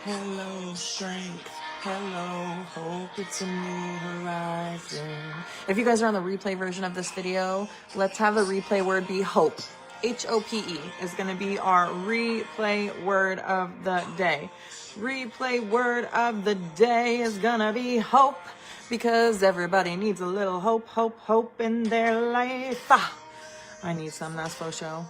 Hello, strength. Hello, hope. It's a new horizon. If you guys are on the replay version of this video, let's have the replay word be hope. H-O-P-E is going to be our replay word of the day. Replay word of the day is going to be hope, because everybody needs a little hope, hope, hope in their life. I need some, that's for sure.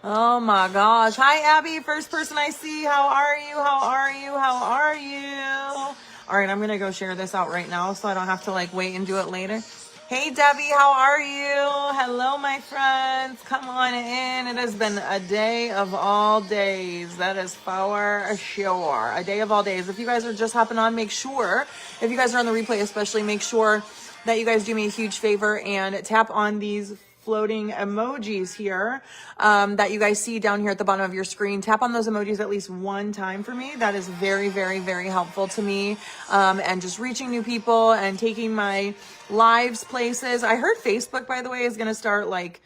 Oh my gosh. Hi, Abby. First person I see. How are you? How are you? How are you? All right, I'm going to go share this out right now so I don't have to like wait and do it later. Hey, Debbie. How are you? Hello, my friends. Come on in. It has been a day of all days. That is for sure. A day of all days. If you guys are just hopping on, make sure, if you guys are on the replay especially, make sure that you guys do me a huge favor and tap on these floating emojis here that you guys see down here at the bottom of your screen. Tap on those emojis at least one time for me. That is very, very, very helpful to me, and just reaching new people and taking my lives places. I heard Facebook, by the way, is going to start like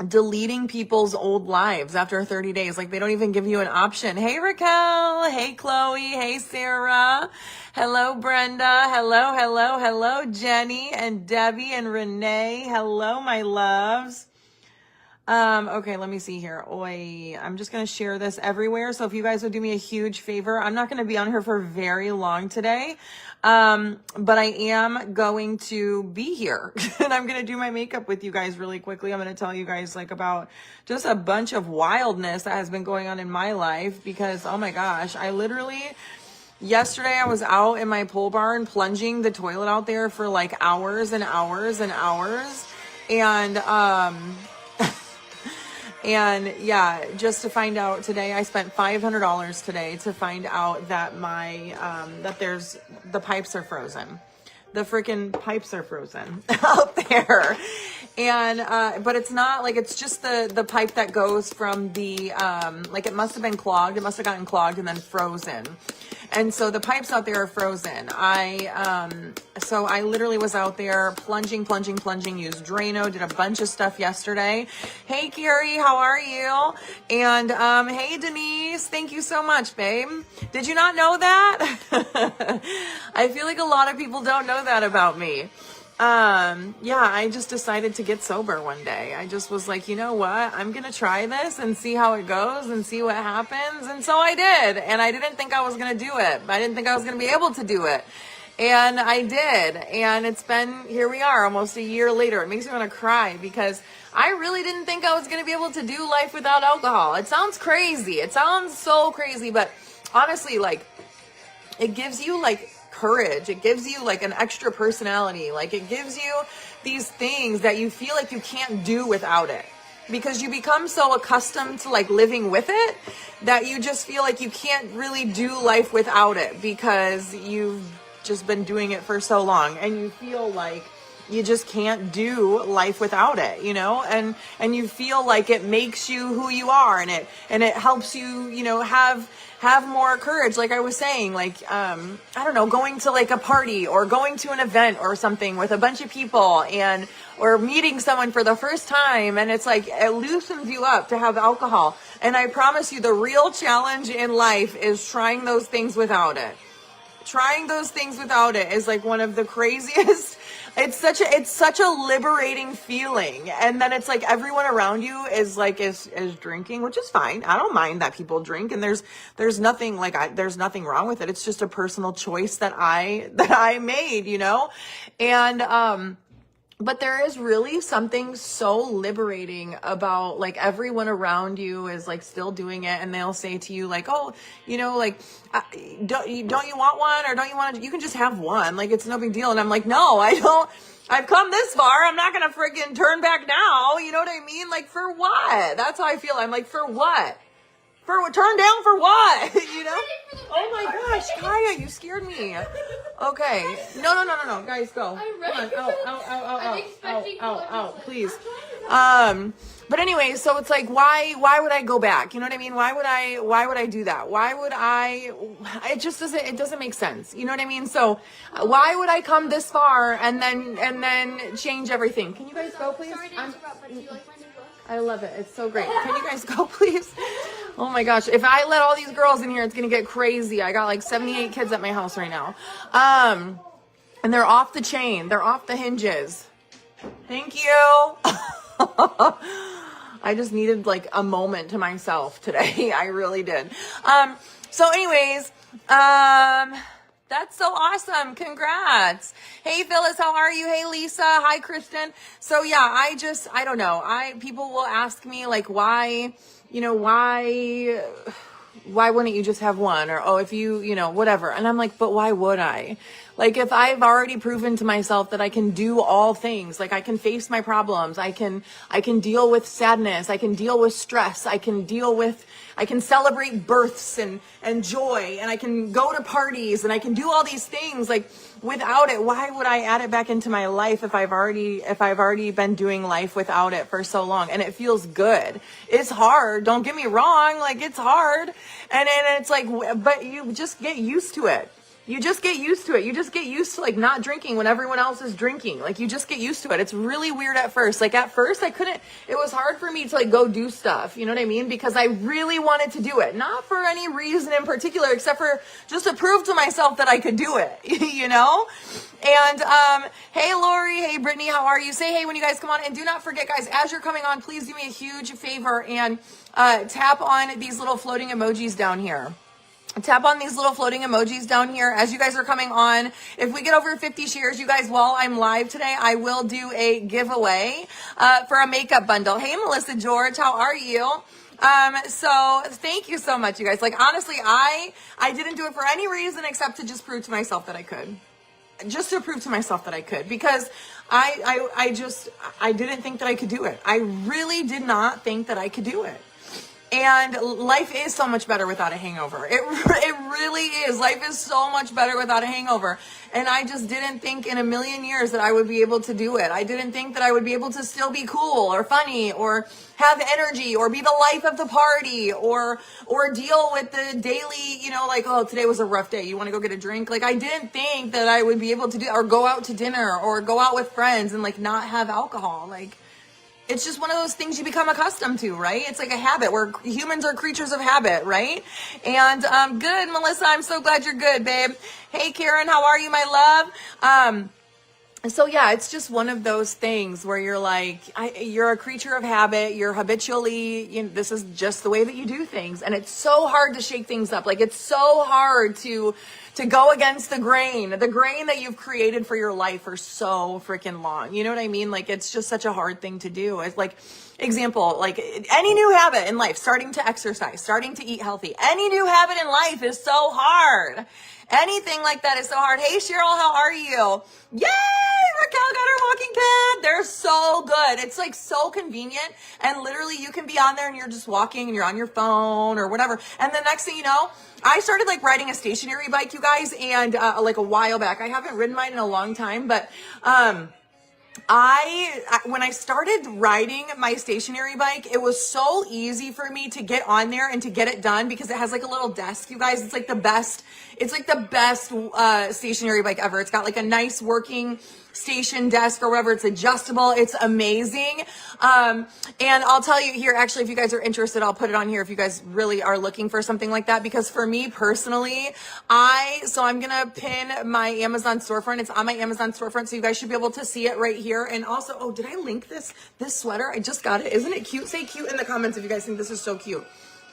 deleting people's old lives after 30 days. Like, they don't even give you an option. Hey, Raquel. Hey, Chloe. Hey, Sarah. Hello, Brenda. Hello, hello, hello, Jenny and Debbie and Renee. Hello, my loves. Okay, let me see here. Oi, I'm just going to share this everywhere. So if you guys would do me a huge favor, I'm not going to be on here for very long today. But I am going to be here and I'm going to do my makeup with you guys really quickly. I'm going to tell you guys like about just a bunch of wildness that has been going on in my life, because, oh my gosh, I literally, yesterday I was out in my pole barn plunging the toilet out there for like hours and hours and hours. And yeah, just to find out today, I spent $500 today to find out that my, that there's, the pipes are frozen. The freaking pipes are frozen out there. And, but it's not like, it's just the pipe that goes from the, like it must have been clogged. It must have gotten clogged and then frozen. And so the pipes out there are frozen. So I literally was out there plunging, used Drano, did a bunch of stuff yesterday. Hey, Carrie, how are you? And, hey, Denise, thank you so much, babe. Did you not know that? I feel like a lot of people don't know that about me. Yeah, I just decided to get sober one day. I just was like, you know what? I'm going to try this and see how it goes and see what happens. And so I did. And I didn't think I was going to do it. I didn't think I was going to be able to do it. And I did. And it's been, here we are almost a year later. It makes me want to cry because I really didn't think I was going to be able to do life without alcohol. It sounds crazy. It sounds so crazy, but honestly, like, it gives you like courage. It gives you like an extra personality. Like, it gives you these things that you feel like you can't do without it, because you become so accustomed to like living with it that you just feel like you can't really do life without it, because you've just been doing it for so long and you feel like you just can't do life without it, you know, and you feel like it makes you who you are, and it helps you, you know, have more courage. Like I was saying, like, I don't know, going to like a party or going to an event or something with a bunch of people or meeting someone for the first time. And it's like, it loosens you up to have alcohol. And I promise you, the real challenge in life is trying those things without it. Trying those things without it is like one of the craziest. It's such a liberating feeling. And then it's like everyone around you is like, is drinking, which is fine. I don't mind that people drink, and there's nothing like, there's nothing wrong with it. It's just a personal choice that I made, you know? And, but there is really something so liberating about like everyone around you is like still doing it, and they'll say to you like, oh, you know, like, don't you want one, or don't you want to, you can just have one, like it's no big deal. And I'm like, no, I don't. I've come this far. I'm not gonna freaking turn back now. You know what I mean? Like, for what? That's how I feel. I'm like, for what? Turn down for what? You know? Oh my gosh, Kaya, you scared me. Okay. No. Guys, go. Come on. Out, please. But anyway, so it's like, why would I go back? You know what I mean? Why would I do that? It doesn't make sense. You know what I mean? So why would I come this far and then change everything? Can you guys go, please? Sorry to interrupt, but do you like my new book? I love it. It's so great. Can you guys go, please? Oh my gosh. If I let all these girls in here, it's going to get crazy. I got like 78 kids at my house right now. And they're off the chain. They're off the hinges. Thank you. I just needed like a moment to myself today. I really did. So anyways, that's so awesome. Congrats. Hey, Phyllis, how are you? Hey, Lisa. Hi, Kristen. So yeah, I don't know. People will ask me like, why wouldn't you just have one? Or, oh, if you whatever. And I'm like, but why would I? Like, if I've already proven to myself that I can do all things, like I can face my problems, I can deal with sadness, I can deal with stress, I can celebrate births and joy, and I can go to parties, and I can do all these things. Like, without it, why would I add it back into my life if I've already been doing life without it for so long? And it feels good. It's hard. Don't get me wrong. Like, it's hard. And it's like, but you just get used to it. You just get used to it. You just get used to like not drinking when everyone else is drinking. Like, you just get used to it. It's really weird at first. Like, at first it was hard for me to like go do stuff. You know what I mean? Because I really wanted to do it. Not for any reason in particular, except for just to prove to myself that I could do it, you know? And, hey, Lori, hey, Brittany, how are you? Say hey when you guys come on. And do not forget, guys, as you're coming on, please do me a huge favor and, tap on these little floating emojis down here. Tap on these little floating emojis down here as you guys are coming on. If we get over 50 shares, you guys, while I'm live today, I will do a giveaway for a makeup bundle. Hey, Melissa George, how are you? So thank you so much, you guys. Like, honestly, I didn't do it for any reason except to just prove to myself that I could. Just to prove to myself that I could, because I didn't think that I could do it. I really did not think that I could do it. And life is so much better without a hangover. It really is. Life is so much better without a hangover. And I just didn't think in a million years that I would be able to do it. I didn't think that I would be able to still be cool or funny or have energy or be the life of the party or deal with the daily, like, oh, today was a rough day. You want to go get a drink? Like, I didn't think that I would be able to do, or go out to dinner or go out with friends and like not have alcohol. Like, it's just one of those things you become accustomed to, right? It's like a habit. Where humans are creatures of habit, right? And good, Melissa. I'm so glad you're good, babe. Hey, Karen, how are you, my love? So yeah, it's just one of those things where you're like, you're a creature of habit. You're habitually, this is just the way that you do things. And it's so hard to shake things up. Like, it's so hard to go against the grain that you've created for your life for so freaking long. You know what I mean? Like, it's just such a hard thing to do. It's like, example, like any new habit in life, starting to exercise, starting to eat healthy, any new habit in life is so hard. Anything like that is so hard. Hey, Cheryl, how are you? Yay! Raquel got her walking pad. They're so good. It's like so convenient. And literally you can be on there and you're just walking and you're on your phone or whatever. And the next thing you know, I started like riding a stationary bike, you guys, and like a while back. I haven't ridden mine in a long time, but when I started riding my stationary bike, it was so easy for me to get on there and to get it done because it has like a little desk, you guys. It's like the best stationary bike ever. It's got like a nice working station desk or whatever. It's adjustable. It's amazing. And I'll tell you here, actually, if you guys are interested, I'll put it on here if you guys really are looking for something like that. Because for me personally, I'm going to pin my Amazon storefront. It's on my Amazon storefront. So you guys should be able to see it right here. And also, oh, did I link this sweater? I just got it. Isn't it cute? Say cute in the comments if you guys think this is so cute.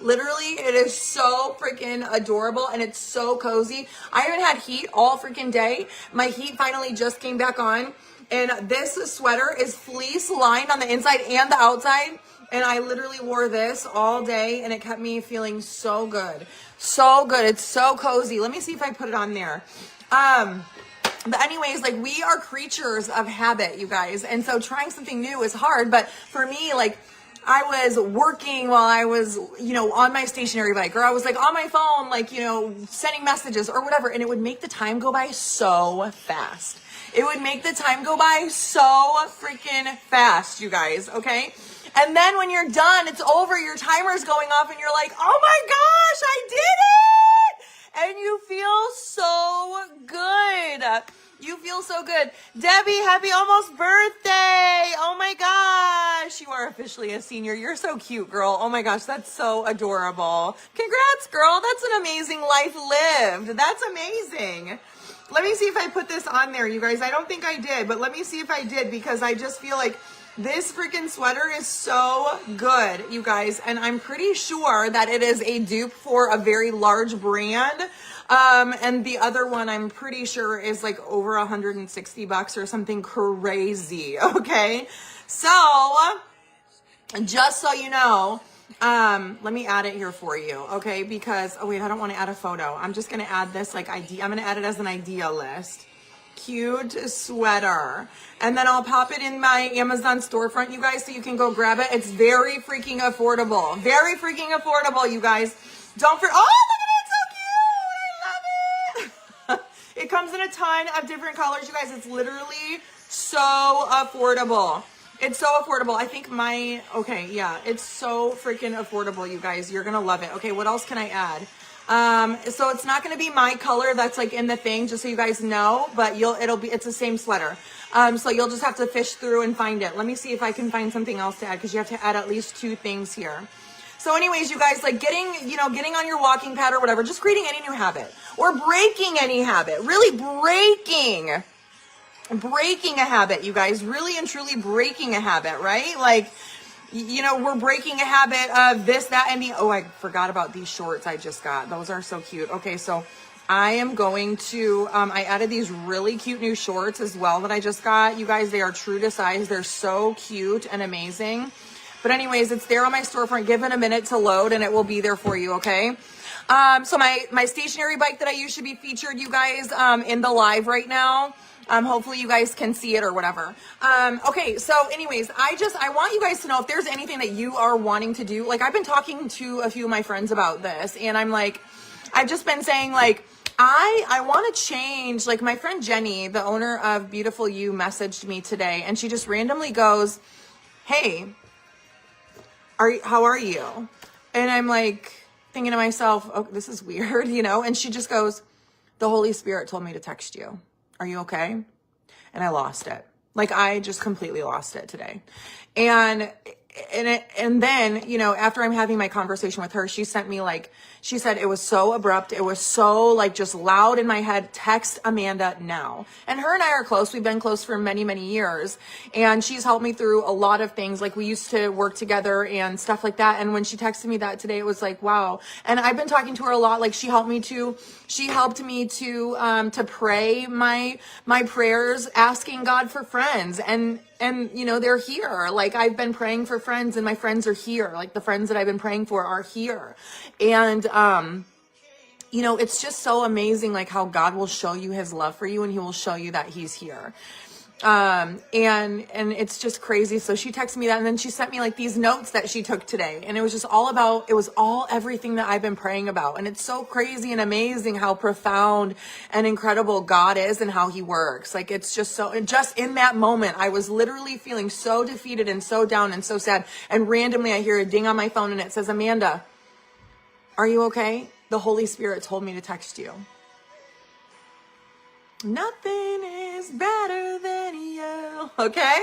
Literally, it is so freaking adorable and it's so cozy. I haven't had heat all freaking day. My heat finally just came back on. And this sweater is fleece lined on the inside and the outside. And I literally wore this all day and it kept me feeling so good. So good. It's so cozy. Let me see if I put it on there. But anyways, like, we are creatures of habit, you guys. And so trying something new is hard. But for me, like, I was working while I was, on my stationary bike, or I was like on my phone, like, sending messages or whatever. And it would make the time go by so fast. It would make the time go by so freaking fast, you guys. Okay. And then when you're done, it's over. Your timer's going off and you're like, oh my gosh, I did it. And you feel so good. You feel so good. Debbie, happy almost birthday. Oh my gosh. You are officially a senior. You're so cute, girl. Oh my gosh, that's so adorable. Congrats, girl. That's an amazing life lived. That's amazing. Let me see if I put this on there, you guys. I don't think I did, but let me see if I did, because I just feel like this freaking sweater is so good, you guys. And I'm pretty sure that it is a dupe for a very large brand. And the other one I'm pretty sure is like over $160 or something crazy. Okay. So just so you know, let me add it here for you. Okay. Because, oh wait, I don't want to add a photo. I'm just going to add this like idea. I'm going to add it as an idea list. Cute sweater. And then I'll pop it in my Amazon storefront, you guys, so you can go grab it. It's very freaking affordable. Very freaking affordable, you guys. Don't forget. Oh, look at it. So cute. I love it. It comes in a ton of different colors, you guys. It's literally so affordable. It's so affordable. I think okay, yeah, it's so freaking affordable, you guys. You're going to love it. Okay, what else can I add? So it's not going to be my color that's like in the thing, just so you guys know, but it's the same sweater. So you'll just have to fish through and find it. Let me see if I can find something else to add, because you have to add at least 2 things here. So anyways, you guys, like getting on your walking pad or whatever, just creating any new habit or breaking any habit, really breaking a habit, you guys, really and truly breaking a habit, right? Like, we're breaking a habit of this, that, and oh, I forgot about these shorts I just got. Those are so cute. Okay, so I am going to, I added these really cute new shorts as well that I just got. You guys, they are true to size. They're so cute and amazing. But anyways, it's there on my storefront. Give it a minute to load and it will be there for you, okay? So my stationary bike that I use should be featured, you guys, in the live right now. Hopefully you guys can see it or whatever. Okay. So anyways, I want you guys to know if there's anything that you are wanting to do. Like, I've been talking to a few of my friends about this, and I'm like, I've just been saying like, I want to change. Like, my friend Jenny, the owner of Beautiful You, messaged me today, and she just randomly goes, "Hey, how are you?" And I'm like thinking to myself, "Oh, this is weird," and she just goes, "The Holy Spirit told me to text you. Are you okay?" And I lost it. Like, I just completely lost it today. And then, after I'm having my conversation with her, she sent me she said it was so abrupt. It was so just loud in my head. Text Amanda now. And her and I are close. We've been close for many, many years. And she's helped me through a lot of things. Like, we used to work together and stuff like that. And when she texted me that today, it was like, wow. And I've been talking to her a lot. Like, she helped me to pray my prayers, asking God for friends. And they're here. Like, I've been praying for friends, and my friends are here. Like, the friends that I've been praying for are here. And, it's just so amazing, like, how God will show you his love for you, and he will show you that he's here. And it's just crazy. So she texted me that, and then she sent me these notes that she took today. And it was just all everything that I've been praying about. And it's so crazy and amazing how profound and incredible God is and how he works. Like, it's just and just in that moment, I was literally feeling so defeated and so down and so sad. And randomly I hear a ding on my phone, and it says, "Amanda, are you okay? The Holy Spirit told me to text you." Nothing is better than you. Okay.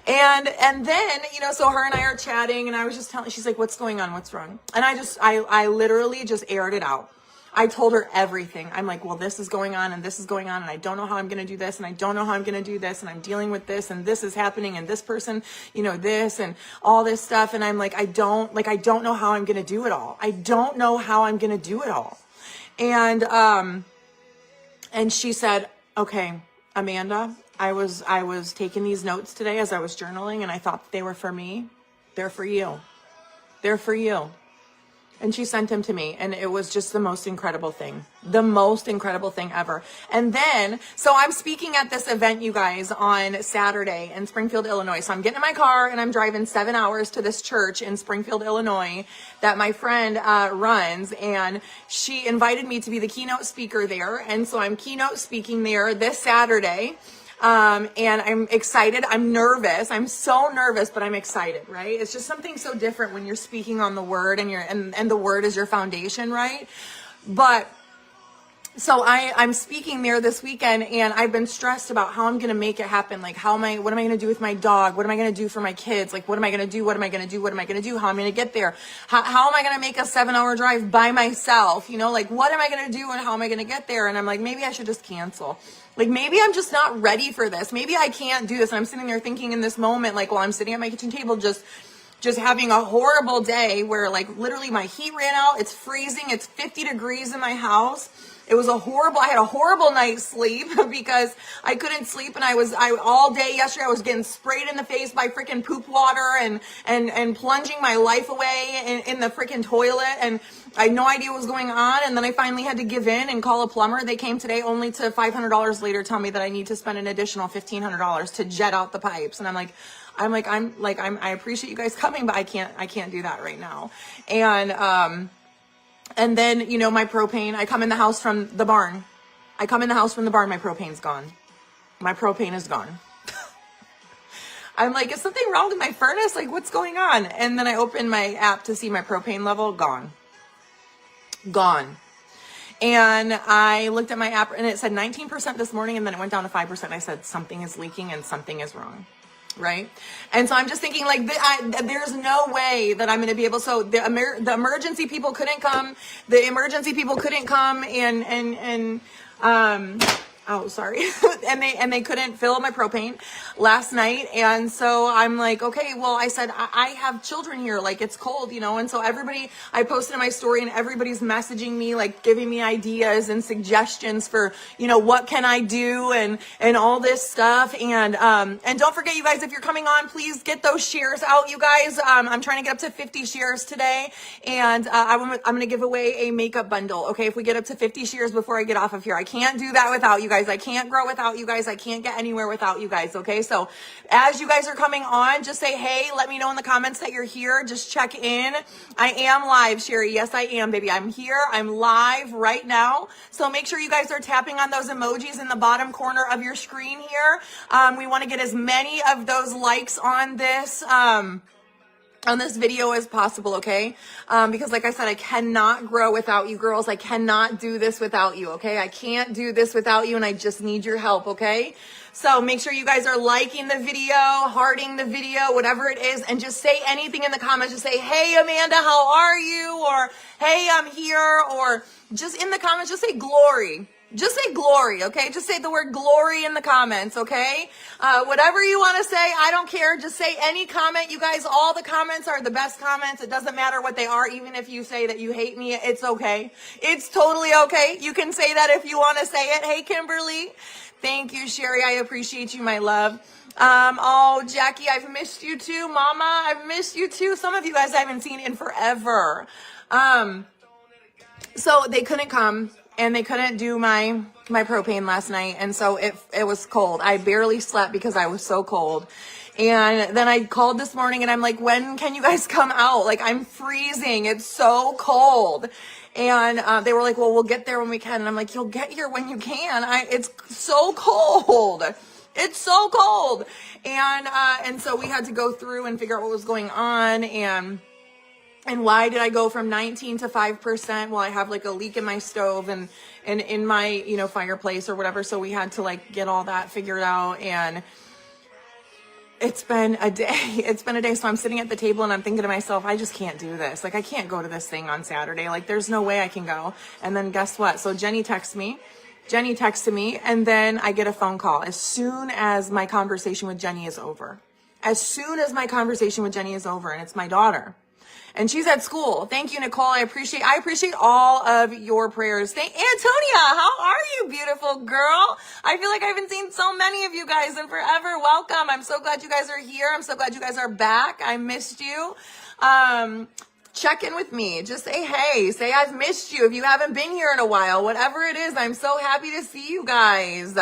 And then, so her and I are chatting, and I was just she's like, "What's going on? What's wrong?" And I literally just aired it out. I told her everything. I'm like, "Well, this is going on, and this is going on, and I don't know how I'm going to do this, and I don't know how I'm going to do this, and I'm dealing with this, and this is happening, and this person, this, and all this stuff." And I'm like, I don't know how I'm going to do it all. I don't know how I'm going to do it all. And she said, "Okay, Amanda, I was taking these notes today as I was journaling, and I thought they were for me. They're for you. They're for you." And she sent them to me, and it was just the most incredible thing ever. And then, so I'm speaking at this event, you guys, on Saturday in Springfield, Illinois. So I'm getting in my car, and I'm driving 7 hours to this church in Springfield, Illinois, that my friend runs. And she invited me to be the keynote speaker there. And so I'm keynote speaking there this Saturday. And I'm excited. I'm nervous. I'm so nervous, but I'm excited, right? It's just something so different when you're speaking on the word, and the word is your foundation, right? But So I'm speaking there this weekend, and I've been stressed about how I'm going to make it happen. Like, what am I going to do with my dog? What am I going to do for my kids? Like, what am I going to do? What am I going to do? What am I going to do? How am I going to get there? How am I going to make a 7-hour drive by myself? You know, like, what am I going to do and how am I going to get there? And I'm like, maybe I should just cancel. Like, maybe I'm just not ready for this. Maybe I can't do this. And I'm sitting there thinking in this moment, like, while I'm sitting at my kitchen table, just having a horrible day where, like, literally my heat ran out. It's freezing. It's 50 degrees in my house. I had a horrible night's sleep because I couldn't sleep, and I all day yesterday I was getting sprayed in the face by freaking poop water and plunging my life away in the freaking toilet, and I had no idea what was going on. And then I finally had to give in and call a plumber. They came today, only to $500 later tell me that I need to spend an additional $1,500 to jet out the pipes. And I appreciate you guys coming, but I can't do that right now. And then, you know, my propane, I come in the house from the barn. My propane's gone. My propane is gone. I'm like, is something wrong with my furnace? Like, what's going on? And then I open my app to see my propane level, gone. And I looked at my app and it said 19% this morning, and then it went down to 5%. I said, something is leaking and something is wrong. Right. And so I'm just thinking, like, there's no way that I'm going to be able. So the emergency people couldn't come. Oh, sorry. and they couldn't fill my propane last night. And so I'm like, okay, well, I said, I have children here. Like, it's cold, you know? And so I posted in my story, and everybody's messaging me, like, giving me ideas and suggestions for, you know, what can I do and all this stuff. And don't forget, you guys, if you're coming on, please get those shares out, you guys. I'm trying to get up to 50 shares today. And, I'm going to give away a makeup bundle. Okay. If we get up to 50 shares before I get off of here, I can't do that without you guys. I can't grow without you guys. I can't get anywhere without you guys. Okay. So as you guys are coming on, just say, hey, let me know in the comments that you're here. Just check in. I am live, Sherry. Yes, I am, baby. I'm here. I'm live right now. So make sure you guys are tapping on those emojis in the bottom corner of your screen here. We want to get as many of those likes on this video as possible, okay? Because like I said, I cannot grow without you girls. I cannot do this without you, okay? I can't do this without you, and I just need your help, okay? So make sure you guys are liking the video, hearting the video, whatever it is, and just say anything in the comments. Just say, hey, Amanda, how are you? Or, hey, I'm here. Or just in the comments, just say glory. Just say glory, okay? Just say the word glory in the comments, okay? Whatever you want to say, I don't care. Just say any comment. You guys, all the comments are the best comments. It doesn't matter what they are. Even if you say that you hate me, it's okay. It's totally okay. You can say that if you want to say it. Hey, Kimberly. Thank you, Sherry. I appreciate you, my love. Oh, Jackie, I've missed you too. Mama, I've missed you too. Some of you guys I haven't seen in forever. So they couldn't come. And they couldn't do my propane last night. And so it was cold. I barely slept because I was so cold. And then I called this morning and I'm like, when can you guys come out? Like, I'm freezing. It's so cold. And they were like, well, we'll get there when we can. And I'm like, you'll get here when you can. It's so cold. It's so cold. And so we had to go through and figure out what was going on. And why did I go from 19 to 5%? Well, I have like a leak in my stove and in my, you know, fireplace or whatever. So we had to like get all that figured out. And it's been a day. It's been a day. So I'm sitting at the table and I'm thinking to myself, I just can't do this. Like, I can't go to this thing on Saturday. Like, there's no way I can go. And then guess what? So Jenny texted me, and then I get a phone call as soon as my conversation with Jenny is over. And it's my daughter. And she's at school. Thank you, Nicole. I appreciate all of your prayers. Antonia, how are you, beautiful girl? I feel like I haven't seen so many of you guys in forever. Welcome. I'm so glad you guys are here. I'm so glad you guys are back. I missed you. Check in with me. Just say, hey, say I've missed you. If you haven't been here in a while, whatever it is, I'm so happy to see you guys.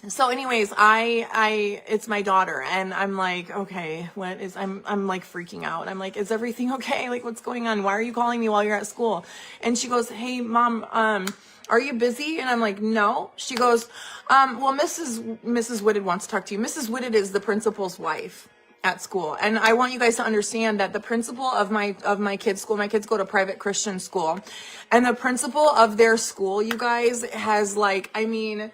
So anyways, it's my daughter, and I'm like, okay, I'm like freaking out. I'm like, is everything okay? Like, what's going on? Why are you calling me while you're at school? And she goes, hey, Mom, are you busy? And I'm like, no. She goes, well, Mrs. Whitted wants to talk to you. Mrs. Whitted is the principal's wife. at school. And I want you guys to understand that the principal of my kids' school, my kids go to private Christian school, and the principal of their school, you guys, has like, I mean,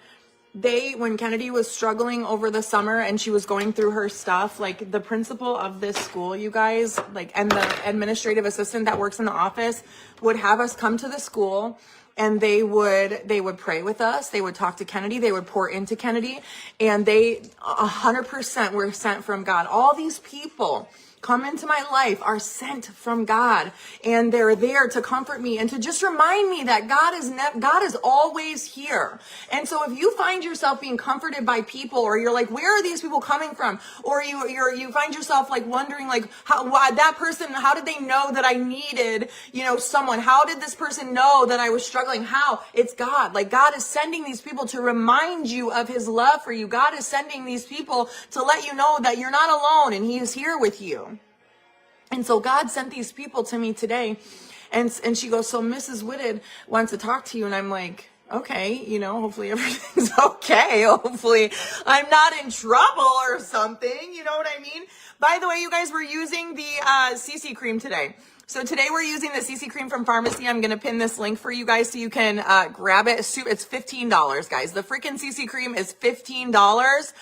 when Kennedy was struggling over the summer and she was going through her stuff, like the principal of this school, you guys, like, and the administrative assistant that works in the office would have us come to the school, and they would pray with us. They would talk to Kennedy. They would pour into Kennedy, and they 100% were sent from God. All these people come into my life are sent from God, and they're there to comfort me and to just remind me that God is always here. And so if you find yourself being comforted by people, or you're like, where are these people coming from? Or you find yourself like wondering, like, why that person, how did they know that I needed, someone? How did this person know that I was struggling? How? It's God. Like, God is sending these people to remind you of his love for you. God is sending these people to let you know that you're not alone and he is here with you. And so God sent these people to me today, and she goes, so Mrs. Whitted wants to talk to you. And I'm like, okay, hopefully everything's okay. Hopefully I'm not in trouble or something. You know what I mean? By the way, you guys, we're using the CC cream today. So today we're using the CC cream from Pharmacy. I'm going to pin this link for you guys so you can grab it. It's $15, guys. The freaking CC cream is $15.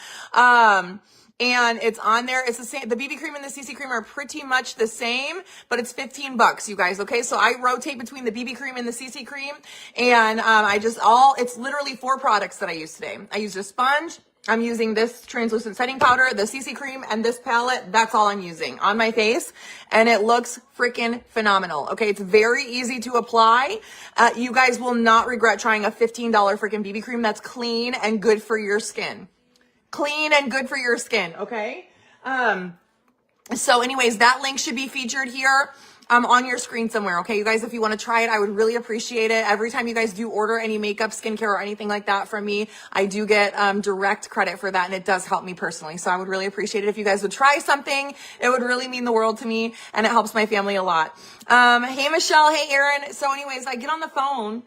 And it's on there. It's the same. The BB cream and the CC cream are pretty much the same, but it's $15, you guys. Okay. So I rotate between the BB cream and the CC cream. And, it's literally 4 products that I use today. I used a sponge. I'm using this translucent setting powder, the CC cream, and this palette. That's all I'm using on my face. And it looks freaking phenomenal. Okay. It's very easy to apply. You guys will not regret trying a $15 freaking BB cream that's clean and good for your skin. Clean and good for your skin, okay? So anyways, that link should be featured here on your screen somewhere, okay? You guys, if you want to try it, I would really appreciate it. Every time you guys do order any makeup, skincare, or anything like that from me, I do get direct credit for that, and it does help me personally. So I would really appreciate it if you guys would try something. It would really mean the world to me, and it helps my family a lot. Hey, Michelle. Hey, Aaron. So anyways, I get on the phone,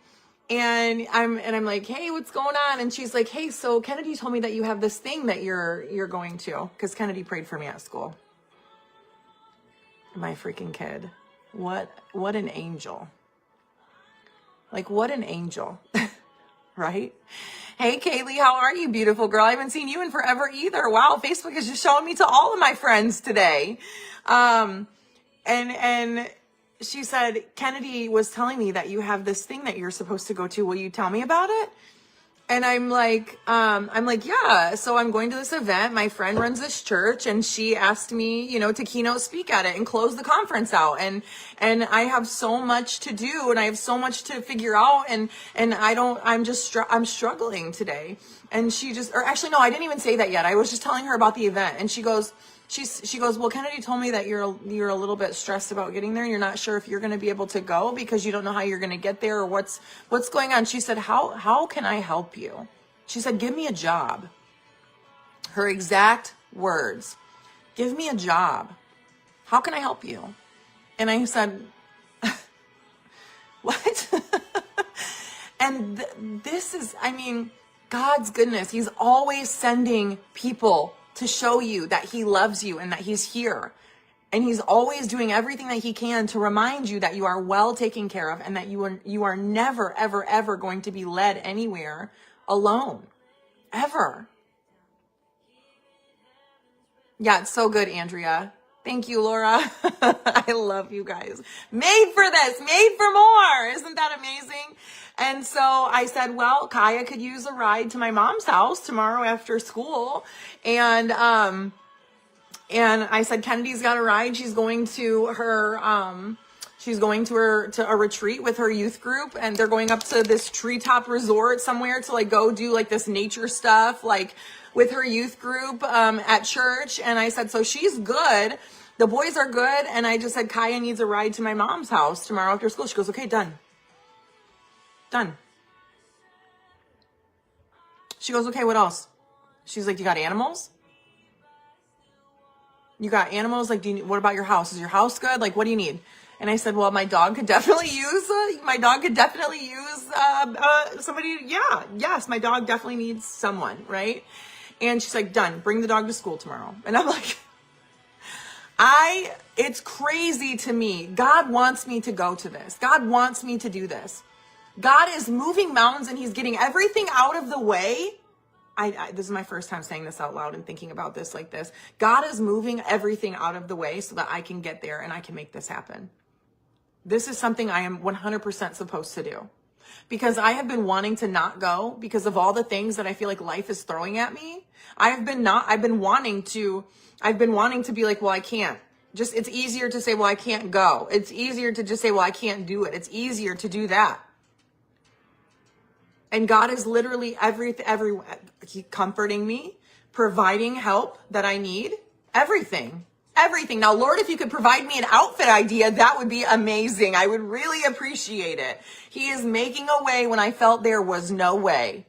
and I'm like, hey, what's going on? And she's like, hey, so Kennedy told me that you have this thing that you're going to, because Kennedy prayed for me at school. My freaking kid. What an angel. Like, what an angel. Right? Hey, Kaylee, how are you, beautiful girl? I haven't seen you in forever either. Wow, Facebook is just showing me to all of my friends today. And she said, Kennedy was telling me that you have this thing that you're supposed to go to. Will you tell me about it? And I'm like, yeah. So I'm going to this event. My friend runs this church, and she asked me, to keynote speak at it and close the conference out. And I have so much to do, and I have so much to figure out. And I'm struggling today. And she no, I didn't even say that yet. I was just telling her about the event. And she goes, well, Kennedy told me that you're a little bit stressed about getting there. You're not sure if you're going to be able to go because you don't know how you're going to get there or what's going on. She said, how can I help you? She said, give me a job. Her exact words, give me a job. How can I help you? And I said, what? And this is, God's goodness. He's always sending people to show you that he loves you and that he's here. And he's always doing everything that he can to remind you that you are well taken care of and that you are never, ever, ever going to be led anywhere alone. Ever. Yeah, it's so good, Andrea. Thank you, Laura. I love you guys. Made for this, made for more. Isn't that amazing? And so I said, well, Kaya could use a ride to my mom's house tomorrow after school. And I said, Kennedy's got a ride. She's going to her, to a retreat with her youth group, and they're going up to this treetop resort somewhere to go do this nature stuff, with her youth group, at church. And I said, so she's good. The boys are good. And I just said, Kaya needs a ride to my mom's house tomorrow after school. She goes, okay, done. She goes, okay, what else? She's like, you got animals? You got animals? What about your house? Is your house good? What do you need? And I said, well, my dog could definitely use somebody. Yeah. Yes. My dog definitely needs someone. Right. And she's like, done. Bring the dog to school tomorrow. And I'm like, It's crazy to me. God wants me to go to this. God wants me to do this. God is moving mountains and he's getting everything out of the way. This is my first time saying this out loud and thinking about this like this. God is moving everything out of the way so that I can get there and I can make this happen. This is something I am 100% supposed to do because I have been wanting to not go because of all the things that I feel like life is throwing at me. I've been wanting to be like, well, I can't. It's easier to say, well, I can't go. It's easier to just say, well, I can't do it. It's easier to do that. And God is literally He's comforting me, providing help that I need, everything. Now, Lord, if you could provide me an outfit idea, that would be amazing. I would really appreciate it. He is making a way when I felt there was no way.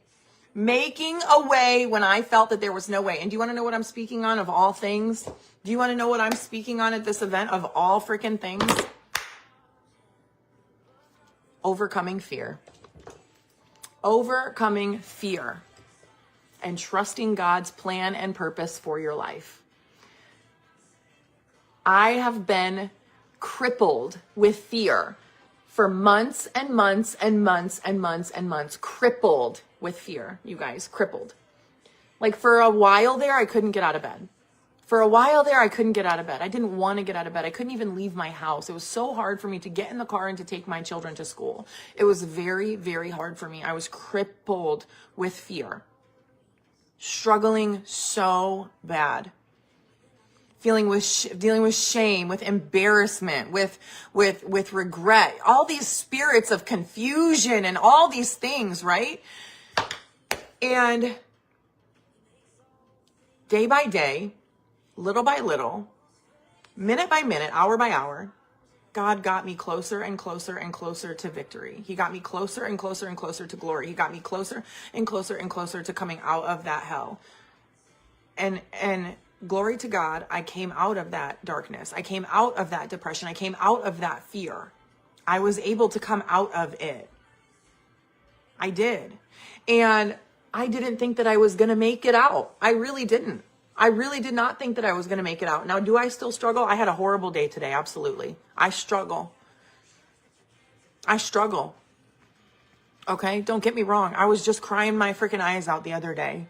Making a way when I felt that there was no way. And do you want to know what I'm speaking on of all things? Do you want to know what I'm speaking on at this event of all freaking things? Overcoming fear. Overcoming fear and trusting God's plan and purpose for your life. I have been crippled with fear for months and months and months and months and months. Crippled with fear, you guys, crippled. Like for a while there, I couldn't get out of bed. I didn't want to get out of bed. I couldn't even leave my house. It was so hard for me to get in the car and to take my children to school. It was very, very hard for me. I was crippled with fear. Struggling so bad. Dealing with shame, with embarrassment, with regret. All these spirits of confusion and all these things, right? And day by day, little by little, minute by minute, hour by hour, God got me closer and closer and closer to victory. He got me closer and closer and closer to glory. He got me closer and closer and closer to coming out of that hell. And glory to God, I came out of that darkness. I came out of that depression. I came out of that fear. I was able to come out of it. I did. And I didn't think that I was going to make it out. I really didn't. I really did not think that I was going to make it out. Now, do I still struggle? I had a horrible day today. Absolutely. I struggle. Okay. Don't get me wrong. I was just crying my freaking eyes out the other day.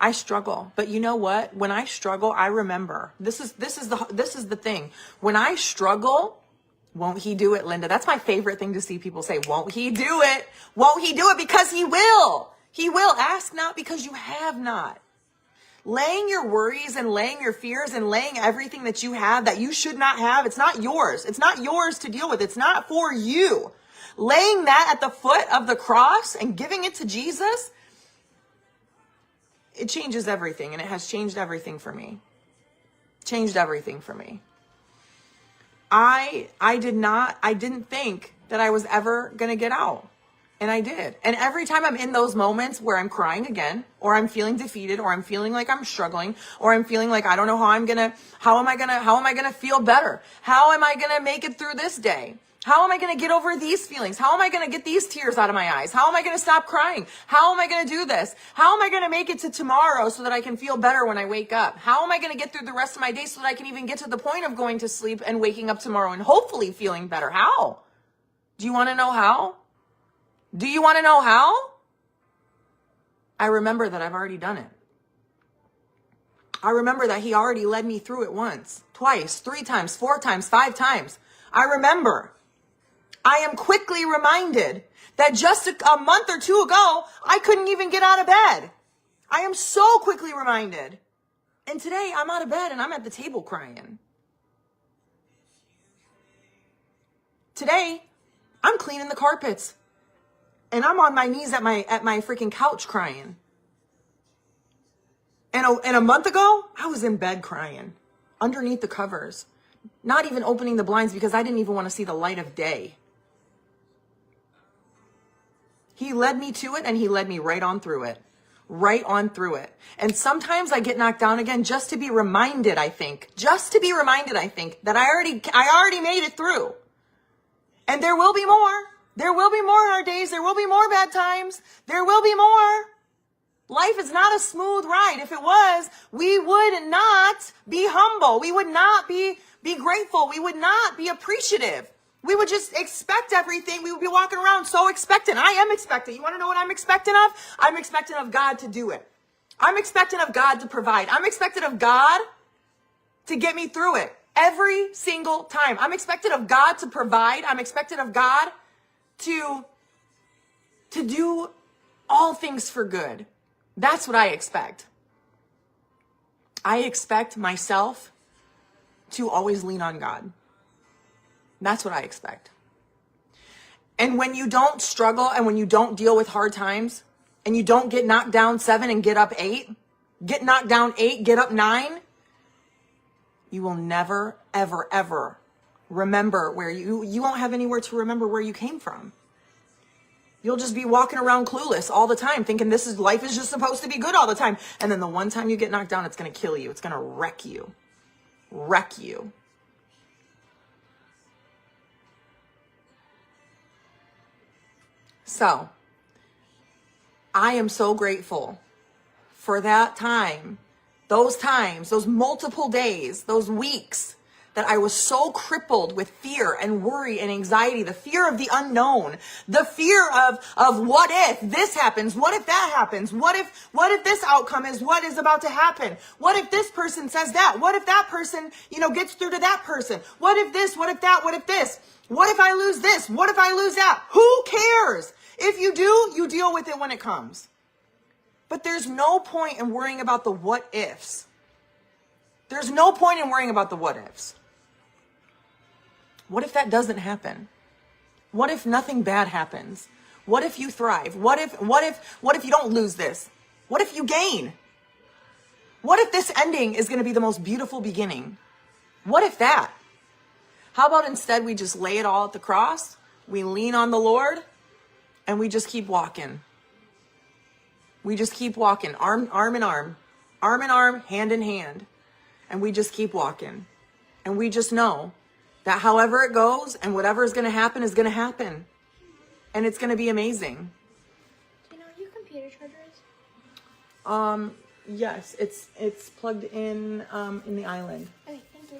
I struggle. But you know what? When I struggle, I remember this is the thing. When I struggle, won't he do it, Linda? That's my favorite thing to see people say. Won't he do it? Won't he do it? Because he will. He will. Ask not because you have not. Laying your worries and laying your fears and laying everything that you have that you should not have. It's not yours. It's not yours to deal with. It's not for you. Laying that at the foot of the cross and giving it to Jesus, it changes everything. And it has changed everything for me. I didn't think that I was ever going to get out. And I did. And every time I'm in those moments where I'm crying again, or I'm feeling defeated, or I'm feeling like I'm struggling, or I'm feeling like I don't know how am I going to feel better? How am I going to make it through this day? How am I going to get over these feelings? How am I going to get these tears out of my eyes? How am I going to stop crying? How am I going to do this? How am I going to make it to tomorrow so that I can feel better when I wake up? How am I going to get through the rest of my day so that I can even get to the point of going to sleep and waking up tomorrow and hopefully feeling better? How? Do you want to know how? Do you want to know how? I remember that I've already done it. I remember that he already led me through it once, twice, 3 times, 4 times, 5 times. I remember. I am quickly reminded that just a month or 2 ago, I couldn't even get out of bed. I am so quickly reminded. And today I'm out of bed and I'm at the table crying. Today, I'm cleaning the carpets. And I'm on my knees at my freaking couch crying. And a month ago, I was in bed crying underneath the covers, not even opening the blinds because I didn't even want to see the light of day. He led me to it and he led me right on through it. And sometimes I get knocked down again just to be reminded, I think, that I already made it through. And there will be more. There will be more hard days. There will be more bad times. There will be more. Life is not a smooth ride. If it was, we would not be humble. We would not be grateful. We would not be appreciative. We would just expect everything. We would be walking around so expectant. I am expectant. You want to know what I'm expecting of? I'm expecting of God to do it. I'm expecting of God to provide. I'm expecting of God to get me through it every single time. I'm expecting of God to provide. I'm expecting of God to do all things for good. That's what I expect. I expect myself to always lean on God. That's what I expect. And when you don't struggle and when you don't deal with hard times and you don't get knocked down 7 and get up 8, get knocked down 8, get up 9, you will never, ever, ever remember where you won't have anywhere to remember where you came from. You'll just be walking around clueless all the time, thinking life is just supposed to be good all the time. And then the one time you get knocked down, it's going to kill you. It's going to wreck you. Wreck you. So, I am so grateful for that time, those times, those multiple days, those weeks that I was so crippled with fear and worry and anxiety, the fear of the unknown, the fear of what if this happens? What if that happens? What if this outcome is what is about to happen? What if this person says that? What if that person, gets through to that person? What if this? What if that? What if this? What if I lose this? What if I lose that? Who cares? If you do, you deal with it when it comes. But there's no point in worrying about the what ifs. There's no point in worrying about the what ifs. What if that doesn't happen? What if nothing bad happens? What if you thrive? What if you don't lose this? What if you gain? What if this ending is going to be the most beautiful beginning? What if that? How about instead we just lay it all at the cross, we lean on the Lord, and we just keep walking. We just keep walking, arm in arm, hand in hand. And we just keep walking. And we just know that however it goes and whatever is going to happen is going to happen. And it's going to be amazing. Do you know where your computer charger is? Yes, it's plugged in the island. Okay, thank you.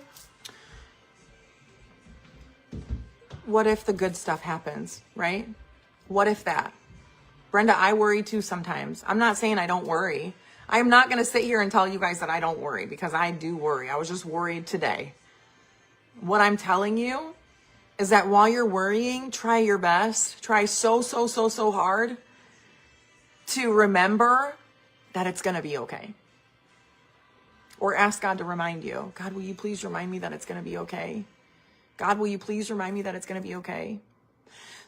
What if the good stuff happens, right? What if that? Brenda, I worry too sometimes. I'm not saying I don't worry. I'm not going to sit here and tell you guys that I don't worry, because I do worry. I was just worried today. What I'm telling you is that while you're worrying, try your best. Try so hard to remember that it's going to be okay. Or ask God to remind you. God, will you please remind me that it's going to be okay? God, will you please remind me that it's going to be okay?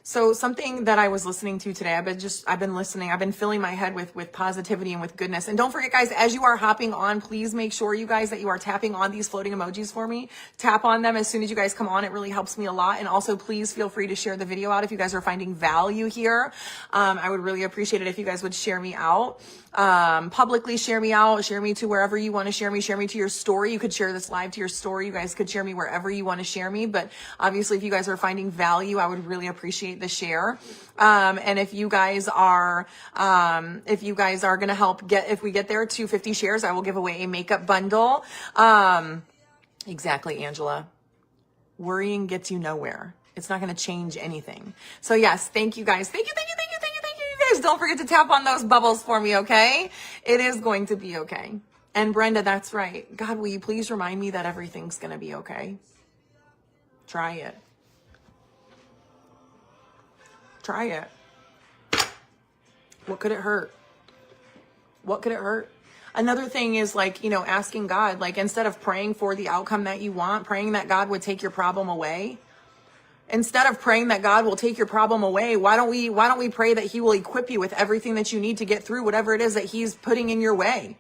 So something that I was listening to today, I've been listening. I've been filling my head with positivity and with goodness. And don't forget, guys, as you are hopping on, please make sure, you guys, that you are tapping on these floating emojis for me. Tap on them as soon as you guys come on. It really helps me a lot. And also, please feel free to share the video out if you guys are finding value here. I would really appreciate it if you guys would share me out. Publicly share me out, share me to wherever you want to share me to your story. You could share this live to your story. You guys could share me wherever you want to share me. But obviously, if you guys are finding value, I would really appreciate the share. And if you guys are going to help if we get there to 50 shares, I will give away a makeup bundle. Exactly, Angela. Worrying gets you nowhere. It's not going to change anything. So yes, thank you guys. Thank you. Don't forget to tap on those bubbles for me, okay? It is going to be okay. And Brenda, that's right. God, will you please remind me that everything's going to be okay? Try it. Try it. What could it hurt? What could it hurt? Another thing is asking God, instead of praying for the outcome that you want, praying that God would take your problem away. Instead of praying that God will take your problem away, why don't we pray that he will equip you with everything that you need to get through whatever it is that he's putting in your way?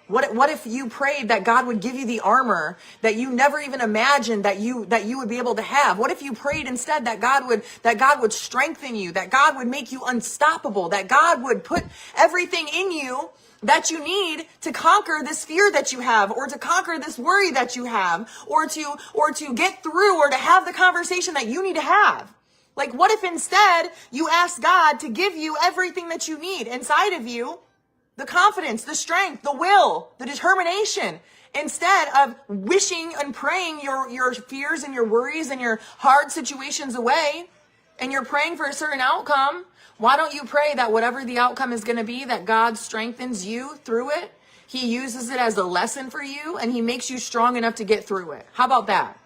What if you prayed that God would give you the armor that you never even imagined that you would be able to have? What if you prayed instead that God would strengthen you, that God would make you unstoppable, that God would put everything in you that you need to conquer this fear that you have, or to conquer this worry that you have, or to get through, or to have the conversation that you need to have? What if instead you ask God to give you everything that you need inside of you, the confidence, the strength, the will, the determination. Instead of wishing and praying your fears and your worries and your hard situations away, and you're praying for a certain outcome, why don't you pray that whatever the outcome is going to be, that God strengthens you through it? He uses it as a lesson for you, and he makes you strong enough to get through it. How about that?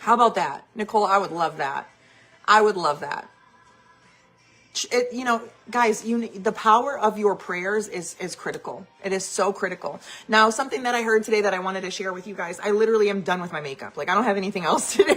How about that? Nicole, I would love that. I would love that. You know, guys, the power of your prayers is critical. It is so critical. Now, something that I heard today that I wanted to share with you guys, I literally am done with my makeup. Like, I don't have anything else to do.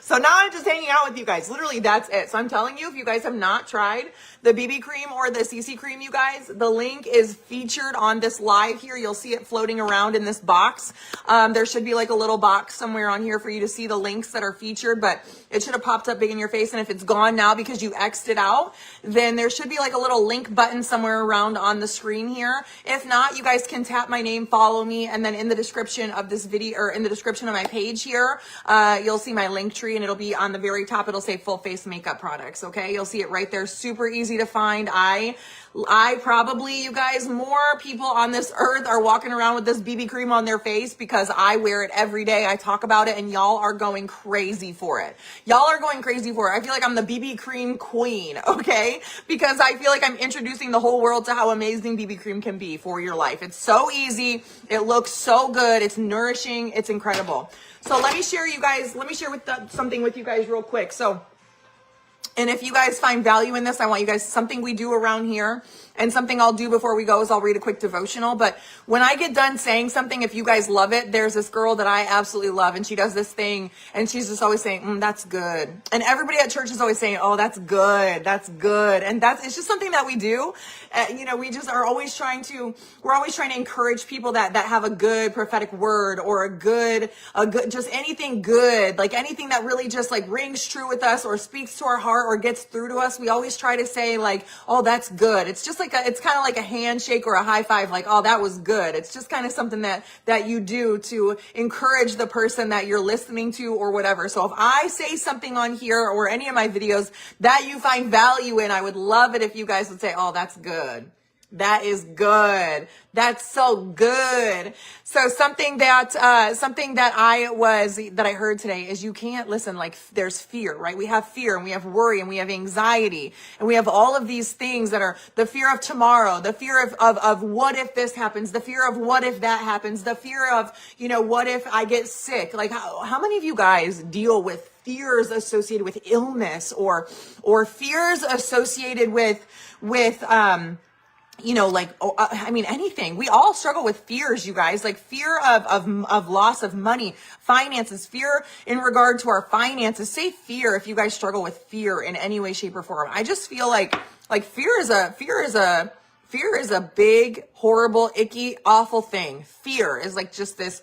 So now I'm just hanging out with you guys. Literally, that's it. So I'm telling you, if you guys have not tried the BB cream or the CC cream, you guys, the link is featured on this live here. You'll see it floating around in this box. There should be like a little box somewhere on here for you to see the links that are featured, but it should have popped up big in your face. And if it's gone now because you X'd it out, then there should be like a little link button somewhere around on the screen here. If not, you guys can tap my name, follow me, and then in the description of this video, or in the description of my page here, you'll see my link tree, and it'll be on the very top. It'll say full face makeup products. Okay, you'll see it right there. Super easy to find. I probably, you guys, more people on this earth are walking around with this BB cream on their face because I wear it every day. I talk about it, and y'all are going crazy for it. Y'all are going crazy for it. I feel like I'm the BB cream queen, okay? Because I feel like I'm introducing the whole world to how amazing BB cream can be for your life. It's so easy. It looks so good. It's nourishing. It's incredible. So let me share something with you guys real quick. And if you guys find value in this, I want you guys, something we do around here and something I'll do before we go is I'll read a quick devotional. But when I get done saying something, if you guys love it, there's this girl that I absolutely love, and she does this thing, and she's just always saying, that's good. And everybody at church is always saying, oh, that's good. That's good. And it's just something that we do. We just are always we're always trying to encourage people that have a good prophetic word, or a good, just anything good, like anything that really just like rings true with us or speaks to our heart or gets through to us. We always try to say like, oh, that's good. It's just it's kind of like a handshake or a high five, like, oh, that was good. It's just kind of something that you do to encourage the person that you're listening to or whatever. So if I say something on here or any of my videos that you find value in, I would love it if you guys would say, oh, that's good. That is good. That's so good. So something that I heard today is you can't listen, like there's fear, right? We have fear and we have worry and we have anxiety and we have all of these things that are the fear of tomorrow, the fear of what if this happens, the fear of what if that happens, the fear of, what if I get sick? Like how many of you guys deal with fears associated with illness or fears associated with anything. We all struggle with fears, you guys, like fear of loss of money, finances, fear in regard to our finances. Say fear if you guys struggle with fear in any way, shape, or form. I just feel like fear is a big, horrible, icky, awful thing. Fear is like just this,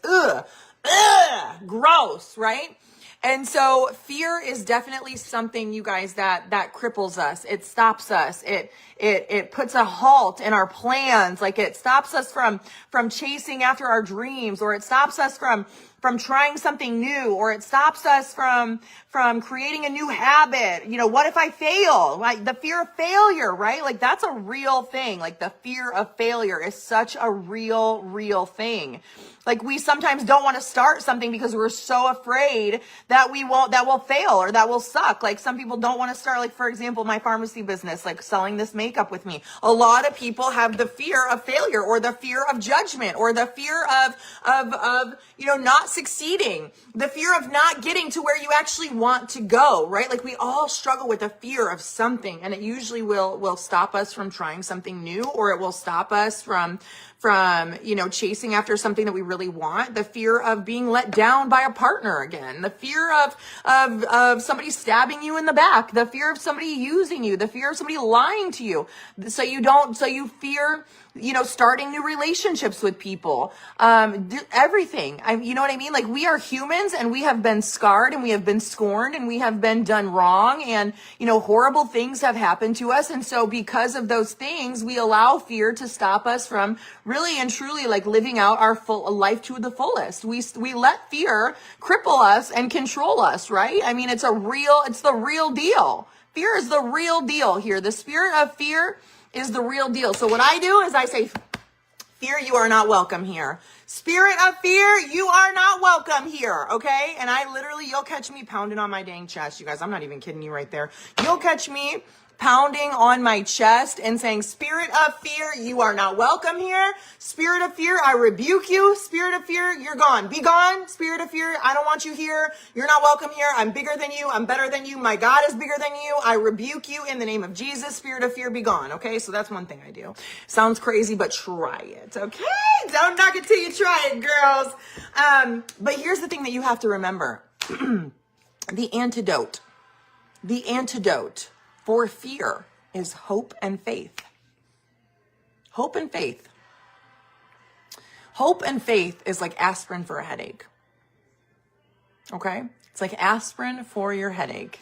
gross, right? And so fear is definitely something, you guys, that cripples us. It stops us. It puts a halt in our plans. Like it stops us from chasing after our dreams, or it stops us from trying something new, or it stops us from creating a new habit. What if I fail? Like the fear of failure, right? Like that's a real thing. Like the fear of failure is such a real thing. Like we sometimes don't want to start something because we're so afraid that will fail or that will suck. Like some people don't want to start, like for example, my pharmacy business, like selling this makeup with me. A lot of people have the fear of failure or the fear of judgment or the fear of not succeeding, the fear of not getting to where you actually want to go, right? Like we all struggle with the fear of something, and it usually will stop us from trying something new, or it will stop us from chasing after something that we really want. The fear of being let down by a partner again, the fear of somebody stabbing you in the back, the fear of somebody using you, the fear of somebody lying to you. So you fear, starting new relationships with people, everything. You know what I mean? Like we are humans, and we have been scarred, and we have been scorned, and we have been done wrong, and horrible things have happened to us. And so because of those things, we allow fear to stop us from really and truly like living out our full life to the fullest. We let fear cripple us and control us, right? I mean, it's the real deal. Fear is the real deal here. The spirit of fear is the real deal. So what I do is I say, fear, you are not welcome here. Spirit of fear, you are not welcome here, okay? And I literally, you'll catch me pounding on my dang chest, you guys. I'm not even kidding you right there. You'll catch me pounding on my chest and saying, spirit of fear, you are not welcome here. Spirit of fear, I rebuke you. Spirit of fear, you're gone. Be gone. Spirit of fear, I don't want you here. You're not welcome here. I'm bigger than you. I'm better than you. My God is bigger than you. I rebuke you in the name of Jesus. Spirit of fear, be gone. Okay, so that's one thing I do. Sounds crazy, but try it. Okay, don't knock it till you try it, girls. But here's the thing that you have to remember. The antidote for fear is hope and faith. Hope and faith. Hope and faith is like aspirin for a headache. Okay? It's like aspirin for your headache.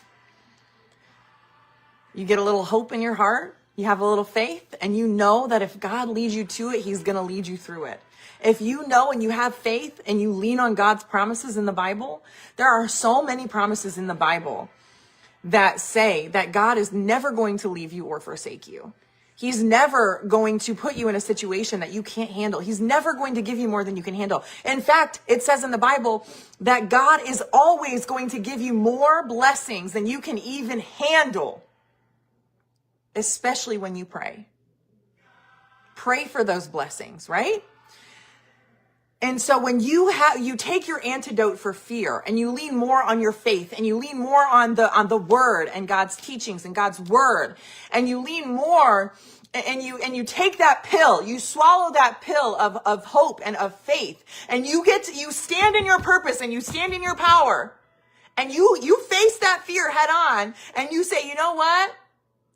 You get a little hope in your heart, you have a little faith, and you know that if God leads you to it, he's going to lead you through it. If you know and you have faith and you lean on God's promises in the Bible, there are so many promises in the Bible that say that God is never going to leave you or forsake you. He's never going to put you in a situation that you can't handle. He's never going to give you more than you can handle. In fact, it says in the Bible that God is always going to give you more blessings than you can even handle, especially when you pray. Pray for those blessings, right? And so when you take your antidote for fear and you lean more on your faith and you lean more on the word and God's teachings and God's word, and you lean more and you take that pill, you swallow that pill of hope and of faith, and you stand in your purpose and you stand in your power, and you face that fear head on, and you say, you know what?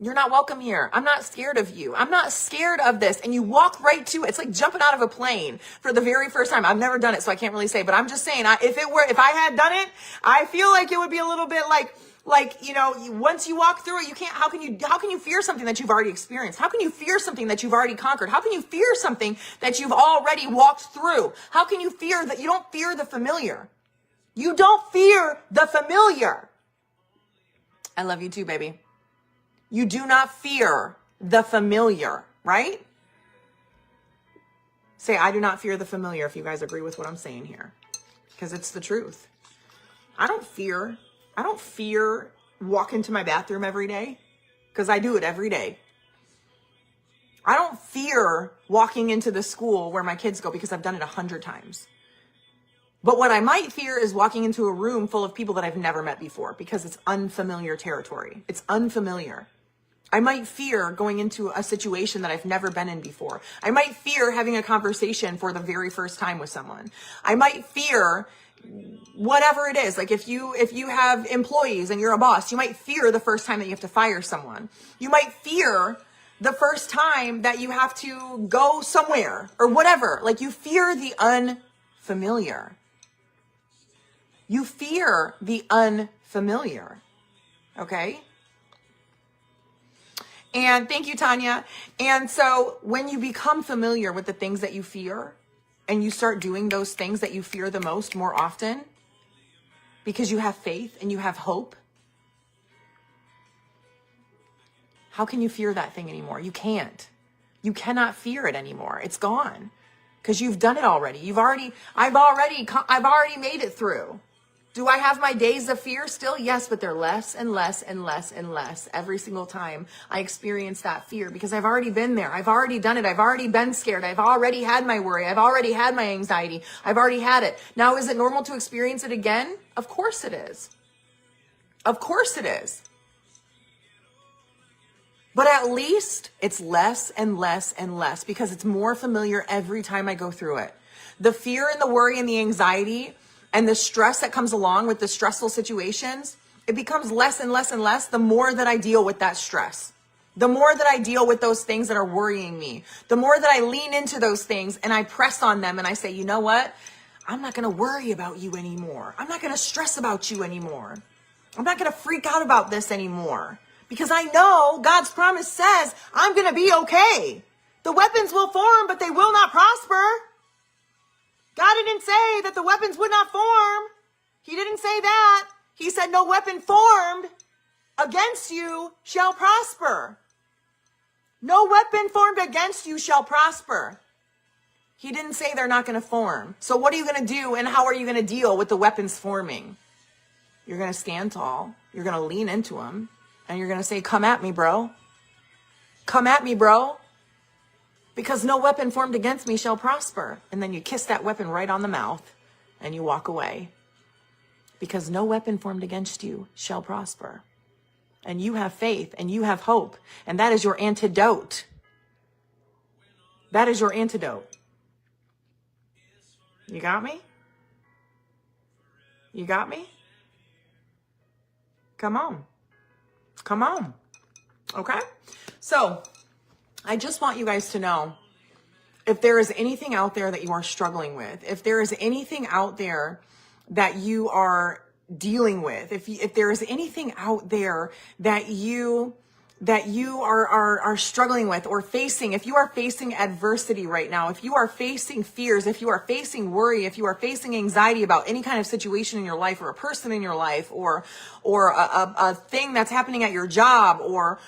You're not welcome here. I'm not scared of you. I'm not scared of this. And you walk right to it. It's like jumping out of a plane for the very first time. I've never done it, so I can't really say, but I'm just saying, if I had done it, I feel like it would be a little bit like, you know, once you walk through it, how can you fear something that you've already experienced? How can you fear something that you've already conquered? How can you fear something that you've already walked through? How can you fear that? You don't fear the familiar. You don't fear the familiar. I love you too, baby. You do not fear the familiar, right? Say, I do not fear the familiar, if you guys agree with what I'm saying here, because it's the truth. I don't fear walking to my bathroom every day, because I do it every day. I don't fear walking into the school where my kids go, because I've done it 100 times. But what I might fear is walking into a room full of people that I've never met before, because it's unfamiliar territory. It's unfamiliar. I might fear going into a situation that I've never been in before. I might fear having a conversation for the very first time with someone. I might fear whatever it is. Like if you have employees and you're a boss, you might fear the first time that you have to fire someone. You might fear the first time that you have to go somewhere or whatever. Like you fear the unfamiliar. You fear the unfamiliar. Okay? And thank you, Tanya. And so when you become familiar with the things that you fear and you start doing those things that you fear the most more often because you have faith and you have hope, how can you fear that thing anymore? You can't. You cannot fear it anymore. It's gone because you've done it already. I've already made it through. Do I have my days of fear still? Yes, but they're less and less and less and less every single time I experience that fear, because I've already been there. I've already done it. I've already been scared. I've already had my worry. I've already had my anxiety. I've already had it. Now, is it normal to experience it again? Of course it is. Of course it is. But at least it's less and less and less, because it's more familiar every time I go through it. The fear and the worry and the anxiety and the stress that comes along with the stressful situations, it becomes less and less and less the more that I deal with that stress. The more that I deal with those things that are worrying me, the more that I lean into those things and I press on them and I say, you know what? I'm not going to worry about you anymore. I'm not going to stress about you anymore. I'm not going to freak out about this anymore, because I know God's promise says I'm going to be okay. The weapons will form, but they will not prosper. God didn't say that the weapons would not form. He didn't say that. He said no weapon formed against you shall prosper. No weapon formed against you shall prosper. He didn't say they're not going to form. So what are you going to do, and how are you going to deal with the weapons forming? You're going to stand tall. You're going to lean into them. And you're going to say, come at me, bro. Come at me, bro. Because no weapon formed against me shall prosper. And then you kiss that weapon right on the mouth and you walk away. Because no weapon formed against you shall prosper. And you have faith and you have hope. And that is your antidote. That is your antidote. You got me? You got me? Come on. Come on. Okay? So, I just want you guys to know, if there is anything out there that you are struggling with, if there is anything out there that you are dealing with, if there is anything out there that you are struggling with or facing, if you are facing adversity right now, if you are facing fears, if you are facing worry, if you are facing anxiety about any kind of situation in your life or a person in your life or a thing that's happening at your job or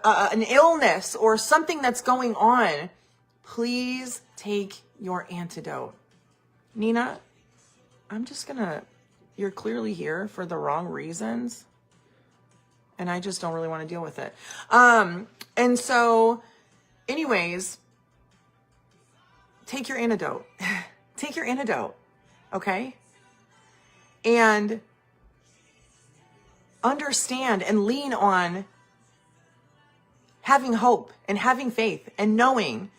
an illness or something that's going on, please take your antidote. Nina, you're clearly here for the wrong reasons. And I just don't really want to deal with it. And so, anyways, take your antidote. Take your antidote, okay? And understand and lean on having hope and having faith and knowing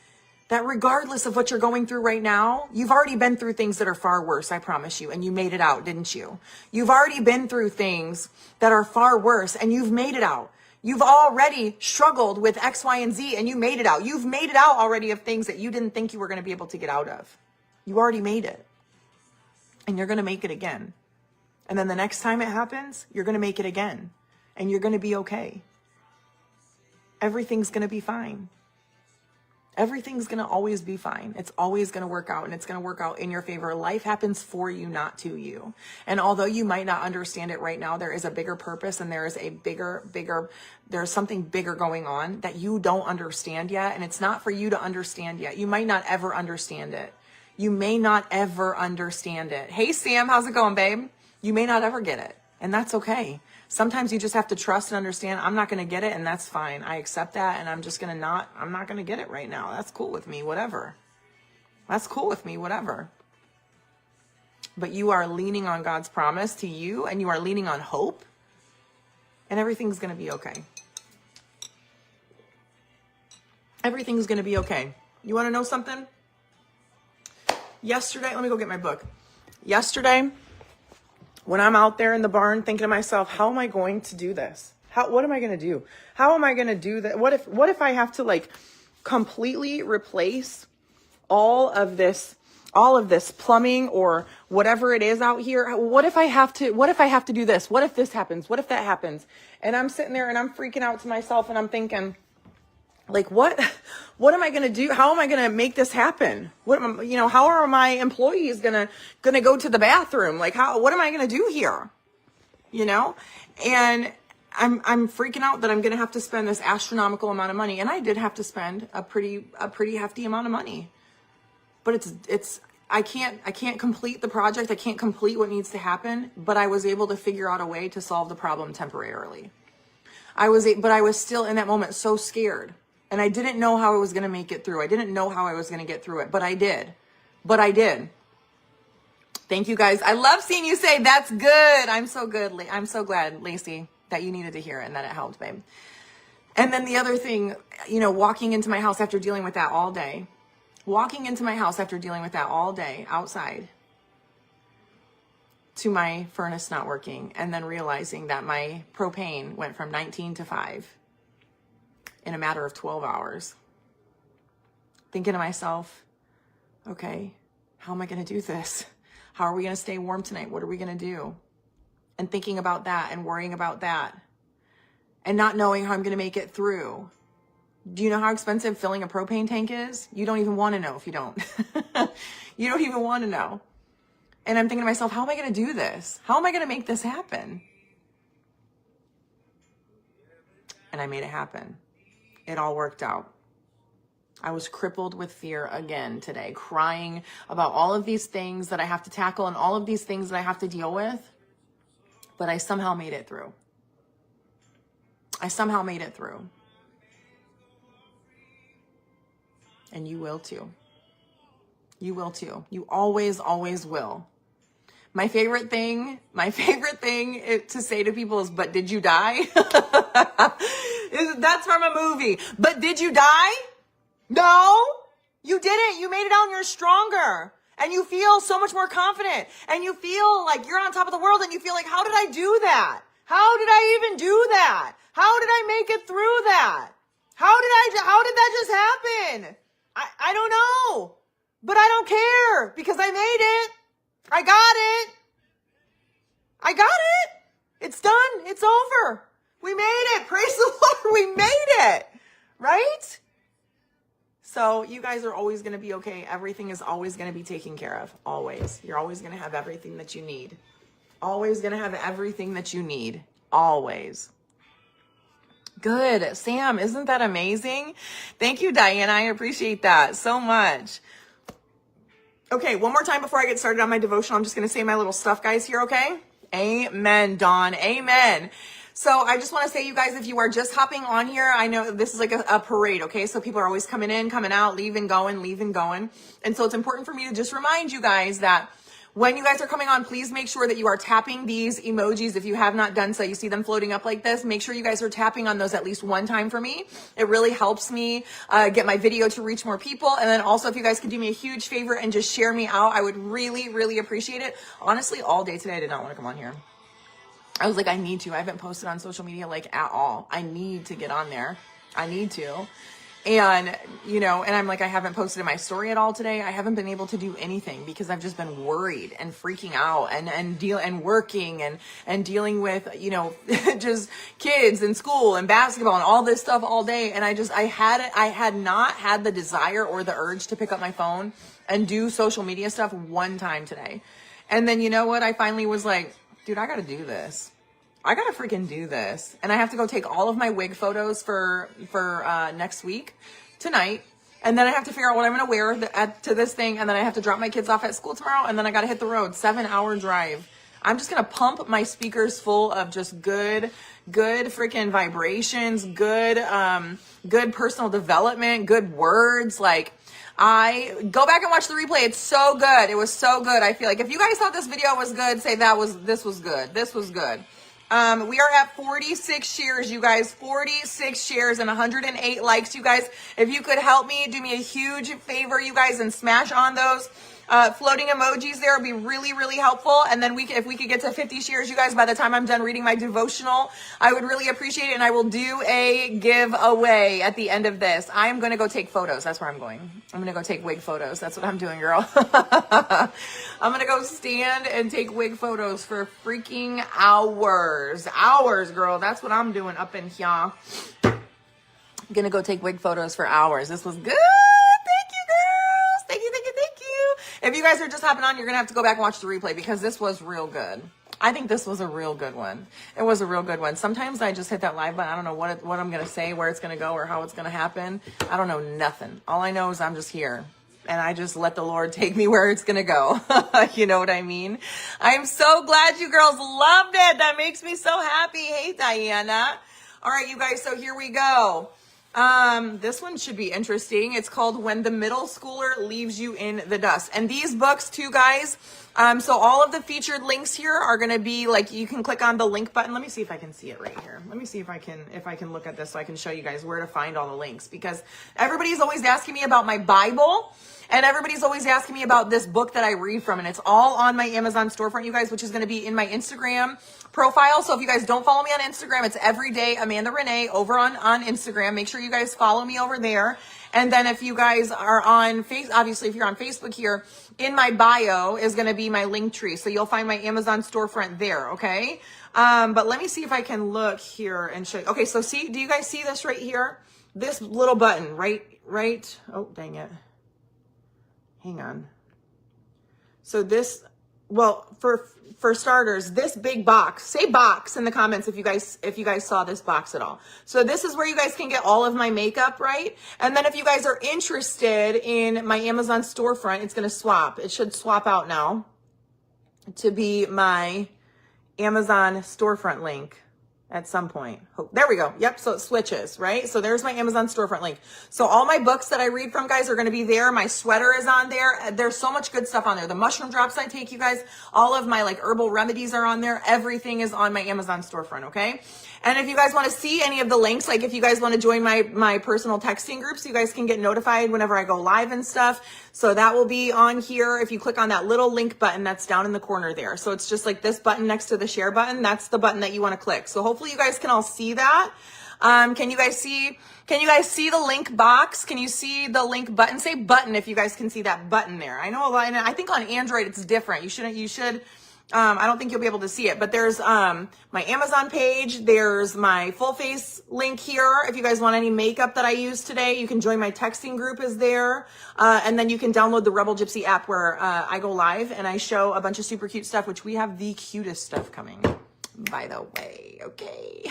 that regardless of what you're going through right now, you've already been through things that are far worse, I promise you, and you made it out, didn't you? You've already been through things that are far worse, and you've made it out. You've already struggled with X, Y, and Z, and you made it out. You've made it out already of things that you didn't think you were going to be able to get out of. You already made it. And you're going to make it again. And then the next time it happens, you're going to make it again. And you're going to be okay. Everything's going to be fine. Everything's going to always be fine. It's always going to work out, and it's going to work out in your favor. Life happens for you, not to you. And although you might not understand it right now, there is a bigger purpose, and there is a there's something bigger going on that you don't understand yet. And it's not for you to understand yet. You might not ever understand it. You may not ever understand it. Hey, Sam, how's it going, babe? You may not ever get it, and that's okay. Sometimes you just have to trust and understand, I'm not going to get it, and that's fine. I accept that, and I'm not going to get it right now. That's cool with me, whatever. That's cool with me, whatever. But you are leaning on God's promise to you, and you are leaning on hope, and everything's going to be okay. Everything's going to be okay. You want to know something? Yesterday, let me go get my book. Yesterday, when I'm out there in the barn thinking to myself, how am I going to do this? What am I going to do? How am I going to do that? What if I have to completely replace all of this plumbing or whatever it is out here? What if I have to do this? What if this happens? What if that happens? And I'm sitting there and I'm freaking out to myself and I'm thinking, what am I going to do? How am I going to make this happen? How are my employees going to go to the bathroom? What am I going to do here? And I'm freaking out that I'm going to have to spend this astronomical amount of money. And I did have to spend a pretty hefty amount of money, but I can't complete the project. I can't complete what needs to happen, but I was able to figure out a way to solve the problem temporarily. But I was still in that moment so scared. And I didn't know how I was going to make it through. I didn't know how I was going to get through it, but I did. Thank you guys. I love seeing you say that's good. I'm so glad, Lacey, that you needed to hear it and that it helped, babe. And then the other thing, walking into my house after dealing with that all day, outside, to my furnace not working, and then realizing that my propane went from 19 to 5 in a matter of 12 hours. Thinking to myself, okay, how am I going to do this? How are we going to stay warm tonight? What are we going to do? And thinking about that and worrying about that and not knowing how I'm going to make it through. Do you know how expensive filling a propane tank is? You don't even want to know if you don't. You don't even want to know. And I'm thinking to myself, how am I going to do this? How am I going to make this happen? And I made it happen. it all worked out. I was crippled with fear again today, crying about all of these things that I have to tackle and all of these things that I have to deal with. But I somehow made it through. I somehow made it through. And you will too. You will too. You always, always will. My favorite thing to say to people is, but did you die? That's from a movie. But did you die? No, you didn't. You made it out and you're stronger. And you feel so much more confident. And you feel like you're on top of the world and you feel like, how did I do that? How did I even do that? How did I make it through that? How did that just happen? I don't know. But I don't care because I made it. I got it. I got it. It's done. It's over. We made it. Praise the Lord. We made it. Right? So you guys are always going to be okay. Everything is always going to be taken care of. Always. You're always going to have everything that you need. Always going to have everything that you need. Always. Good. Sam, isn't that amazing? Thank you, Diana. I appreciate that so much. Okay, one more time before I get started on my devotion, I'm just going to say my little stuff, guys, here, okay? Amen, Dawn. Amen. So I just want to say, you guys, if you are just hopping on here, I know this is like a parade, okay? So people are always coming in, coming out, leaving, going. And so it's important for me to just remind you guys that when you guys are coming on, please make sure that you are tapping these emojis. If you have not done so, you see them floating up like this. Make sure you guys are tapping on those at least one time for me. It really helps me get my video to reach more people. And then also, if you guys could do me a huge favor and just share me out, I would really, really appreciate it. Honestly, all day today, I did not want to come on here. I was like, I need to. I haven't posted on social media like at all. I need to get on there. I need to. And, you know, and I'm like, I haven't posted in my story at all today. I haven't been able to do anything because I've just been worried and freaking out and working and dealing with, you know, just kids and school and basketball and all this stuff all day. And I had not had the desire or the urge to pick up my phone and do social media stuff one time today. And then, you know what? I finally was like, dude, I got to do this. I gotta freaking do this. And I have to go take all of my wig photos for next week tonight. And then I have to figure out what I'm gonna wear to this thing. And then I have to drop my kids off at school tomorrow. And then I gotta hit the road, 7-hour drive. I'm just gonna pump my speakers full of just good freaking vibrations, good personal development, good words. Like, I go back and watch the replay. It's so good. It was so good. I feel like if you guys thought this video was good, say this was good. This was good. We are at 46 shares, you guys, 46 shares and 108 likes, you guys. If you could help me, do me a huge favor, you guys, and smash on those floating emojis there would be really, really helpful. And then if we could get to 50 shares, you guys, by the time I'm done reading my devotional, I would really appreciate it. And I will do a giveaway at the end of this. I am going to go take photos. That's where I'm going. I'm going to go take wig photos. That's what I'm doing, girl. I'm going to go stand and take wig photos for freaking hours. Hours, girl. That's what I'm doing up in here. I'm going to go take wig photos for hours. This was good. If you guys are just hopping on, you're going to have to go back and watch the replay because this was real good. I think this was a real good one. It was a real good one. Sometimes I just hit that live button. I don't know what I'm going to say, where it's going to go, or how it's going to happen. I don't know nothing. All I know is I'm just here. And I just let the Lord take me where it's going to go. You know what I mean? I'm so glad you girls loved it. That makes me so happy. Hey, Diana. All right, you guys. So here we go. This one should be interesting. It's called When the Middle Schooler Leaves You in the Dust. And these books too, guys. So all of the featured links here are going to be like, you can click on the link button. Let me see if I can see it right here. Let me see if I can look at this so I can show you guys where to find all the links, because everybody's always asking me about my Bible. And everybody's always asking me about this book that I read from, and it's all on my Amazon storefront, you guys, which is going to be in my Instagram profile. So if you guys don't follow me on Instagram, it's Everyday Amanda Renee over on Instagram. Make sure you guys follow me over there. And then if you guys are on obviously if you're on Facebook here, in my bio is going to be my link tree. So you'll find my Amazon storefront there. Okay. But let me see if I can look here and show you. Okay. So do you guys see this right here? This little button, right? Oh, dang it. Hang on. So this well, for starters, this big box, say box in the comments if you guys saw this box at all. So this is where you guys can get all of my makeup, right? And then if you guys are interested in my Amazon storefront, it's going to swap. It should swap out now to be my Amazon storefront link at some point. Oh, there we go. Yep. So it switches, right? So there's my Amazon storefront link. So all my books that I read from, guys, are going to be there. My sweater is on there. There's so much good stuff on there. The mushroom drops I take, you guys, all of my like herbal remedies are on there. Everything is on my Amazon storefront. Okay. And if you guys want to see any of the links, like if you guys want to join my personal texting groups, you guys can get notified whenever I go live and stuff. So that will be on here. If you click on that little link button that's down in the corner there. So it's just like this button next to the share button. That's the button that you want to click. So hopefully you guys can all see that. Can you guys see the link box? Can you see the link button? Say button if you guys can see that button there. I know a lot, and I think on Android it's different. You should I don't think you'll be able to see it, but there's my Amazon page. There's my full face link here. If you guys want any makeup that I use today, you can join my texting group is there. And then you can download the Rebel Gypsy app where I go live and I show a bunch of super cute stuff, which we have the cutest stuff coming, by the way. Okay.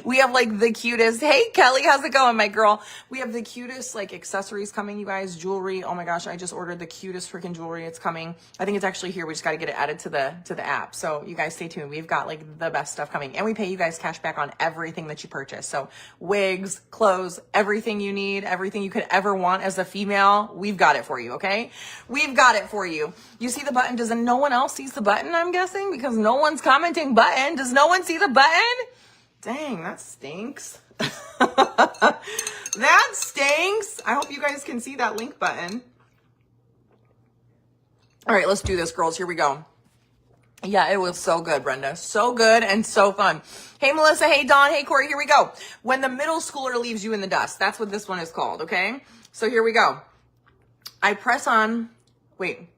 We have like the cutest. Hey, Kelly, how's it going, my girl? We have the cutest like accessories coming, you guys. Jewelry. Oh my gosh, I just ordered the cutest freaking jewelry. It's coming. I think it's actually here. We just got to get it added to the app. So you guys stay tuned. We've got like the best stuff coming, and we pay you guys cash back on everything that you purchase. So wigs, clothes, everything you need, everything you could ever want as a female, we've got it for you. Okay, we've got it for you. You see the button? Doesn't no one else sees the button? I'm guessing because no one's commenting button. Does no one see the button? Dang, that stinks. That stinks. I hope you guys can see that link button. All right, let's do this, girls. Here we go. Yeah, it was so good, Brenda. So good and so fun. Hey, Melissa. Hey, Dawn. Hey, Corey. Here we go. When the middle schooler leaves you in the dust. That's what this one is called, okay? So here we go. I press on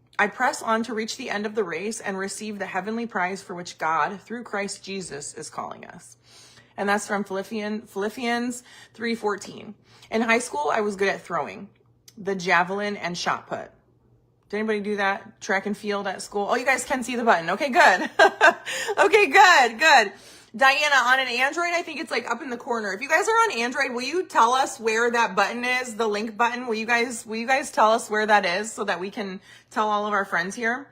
to reach the end of the race and receive the heavenly prize for which God, through Christ Jesus, is calling us. And that's from Philippians 3:14. In high school, I was good at throwing the javelin and shot put. Did anybody do that? Track and field at school? Oh, you guys can see the button. Okay, good. Okay, good. Diana, on an Android, I think it's like up in the corner. If you guys are on Android, will you tell us where that button is? The link button. Will you guys tell us where that is so that we can tell all of our friends here?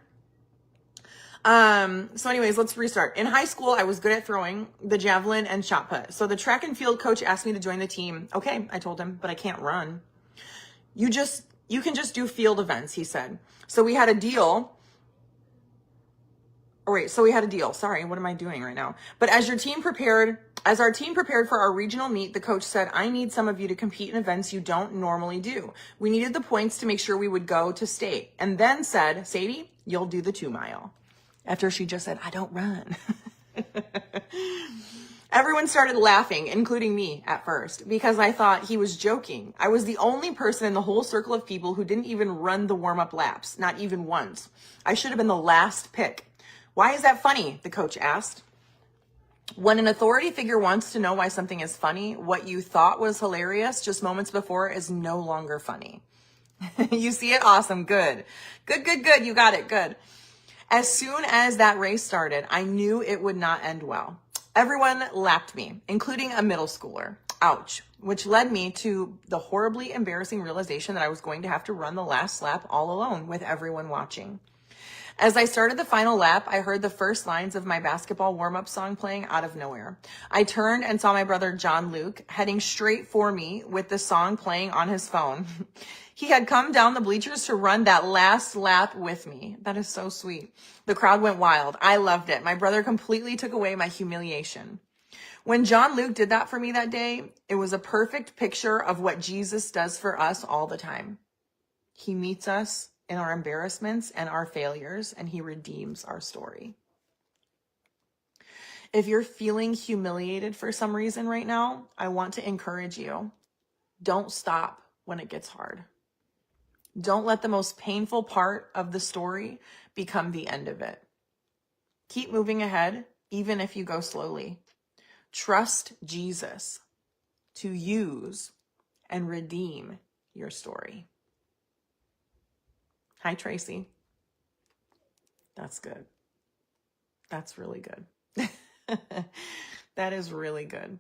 So anyways, let's restart. In high school, I was good at throwing the javelin and shot put. So the track and field coach asked me to join the team. Okay, I told him, but I can't run. You can just do field events, he said. So we had a deal. Sorry, what am I doing right now? But as our team prepared for our regional meet, the coach said, I need some of you to compete in events you don't normally do. We needed the points to make sure we would go to state. And then said, Sadie, you'll do the 2 mile. After she just said, I don't run. Everyone started laughing, including me at first, because I thought he was joking. I was the only person in the whole circle of people who didn't even run the warm-up laps, not even once. I should have been the last pick. Why is that funny? The coach asked. When an authority figure wants to know why something is funny, what you thought was hilarious just moments before is no longer funny. You see it? Awesome. Good. You got it. Good. As soon as that race started, I knew it would not end well. Everyone lapped me, including a middle schooler. Ouch. Which led me to the horribly embarrassing realization that I was going to have to run the last lap all alone with everyone watching. As I started the final lap, I heard the first lines of my basketball warm-up song playing out of nowhere. I turned and saw my brother John Luke heading straight for me with the song playing on his phone. He had come down the bleachers to run that last lap with me. That is so sweet. The crowd went wild. I loved it. My brother completely took away my humiliation. When John Luke did that for me that day, it was a perfect picture of what Jesus does for us all the time. He meets us in our embarrassments and our failures, and he redeems our story. If you're feeling humiliated for some reason right now, I want to encourage you. Don't stop when it gets hard. Don't let the most painful part of the story become the end of it. Keep moving ahead, even if you go slowly. Trust Jesus to use and redeem your story. Hi, Tracy. That's good. That's really good. That is really good.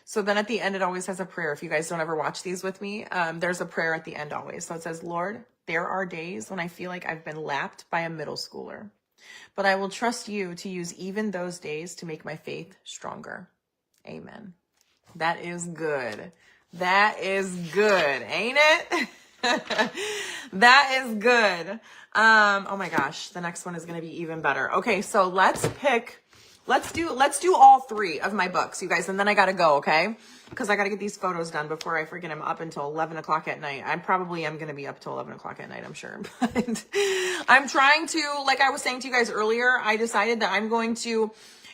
So then at the end, it always has a prayer. If you guys don't ever watch these with me, there's a prayer at the end always. So it says, Lord, there are days when I feel like I've been lapped by a middle schooler, but I will trust you to use even those days to make my faith stronger. Amen. That is good. That is good, ain't it? That is good. Oh my gosh, the next one is going to be even better. Okay, so let's do all three of my books, you guys, and then I got to go, okay? Because I got to get these photos done before I freaking am up until 11 o'clock at night. I probably am going to be up till 11 o'clock at night, I'm sure. But I'm trying to, like I was saying to you guys earlier, I decided that I'm going to,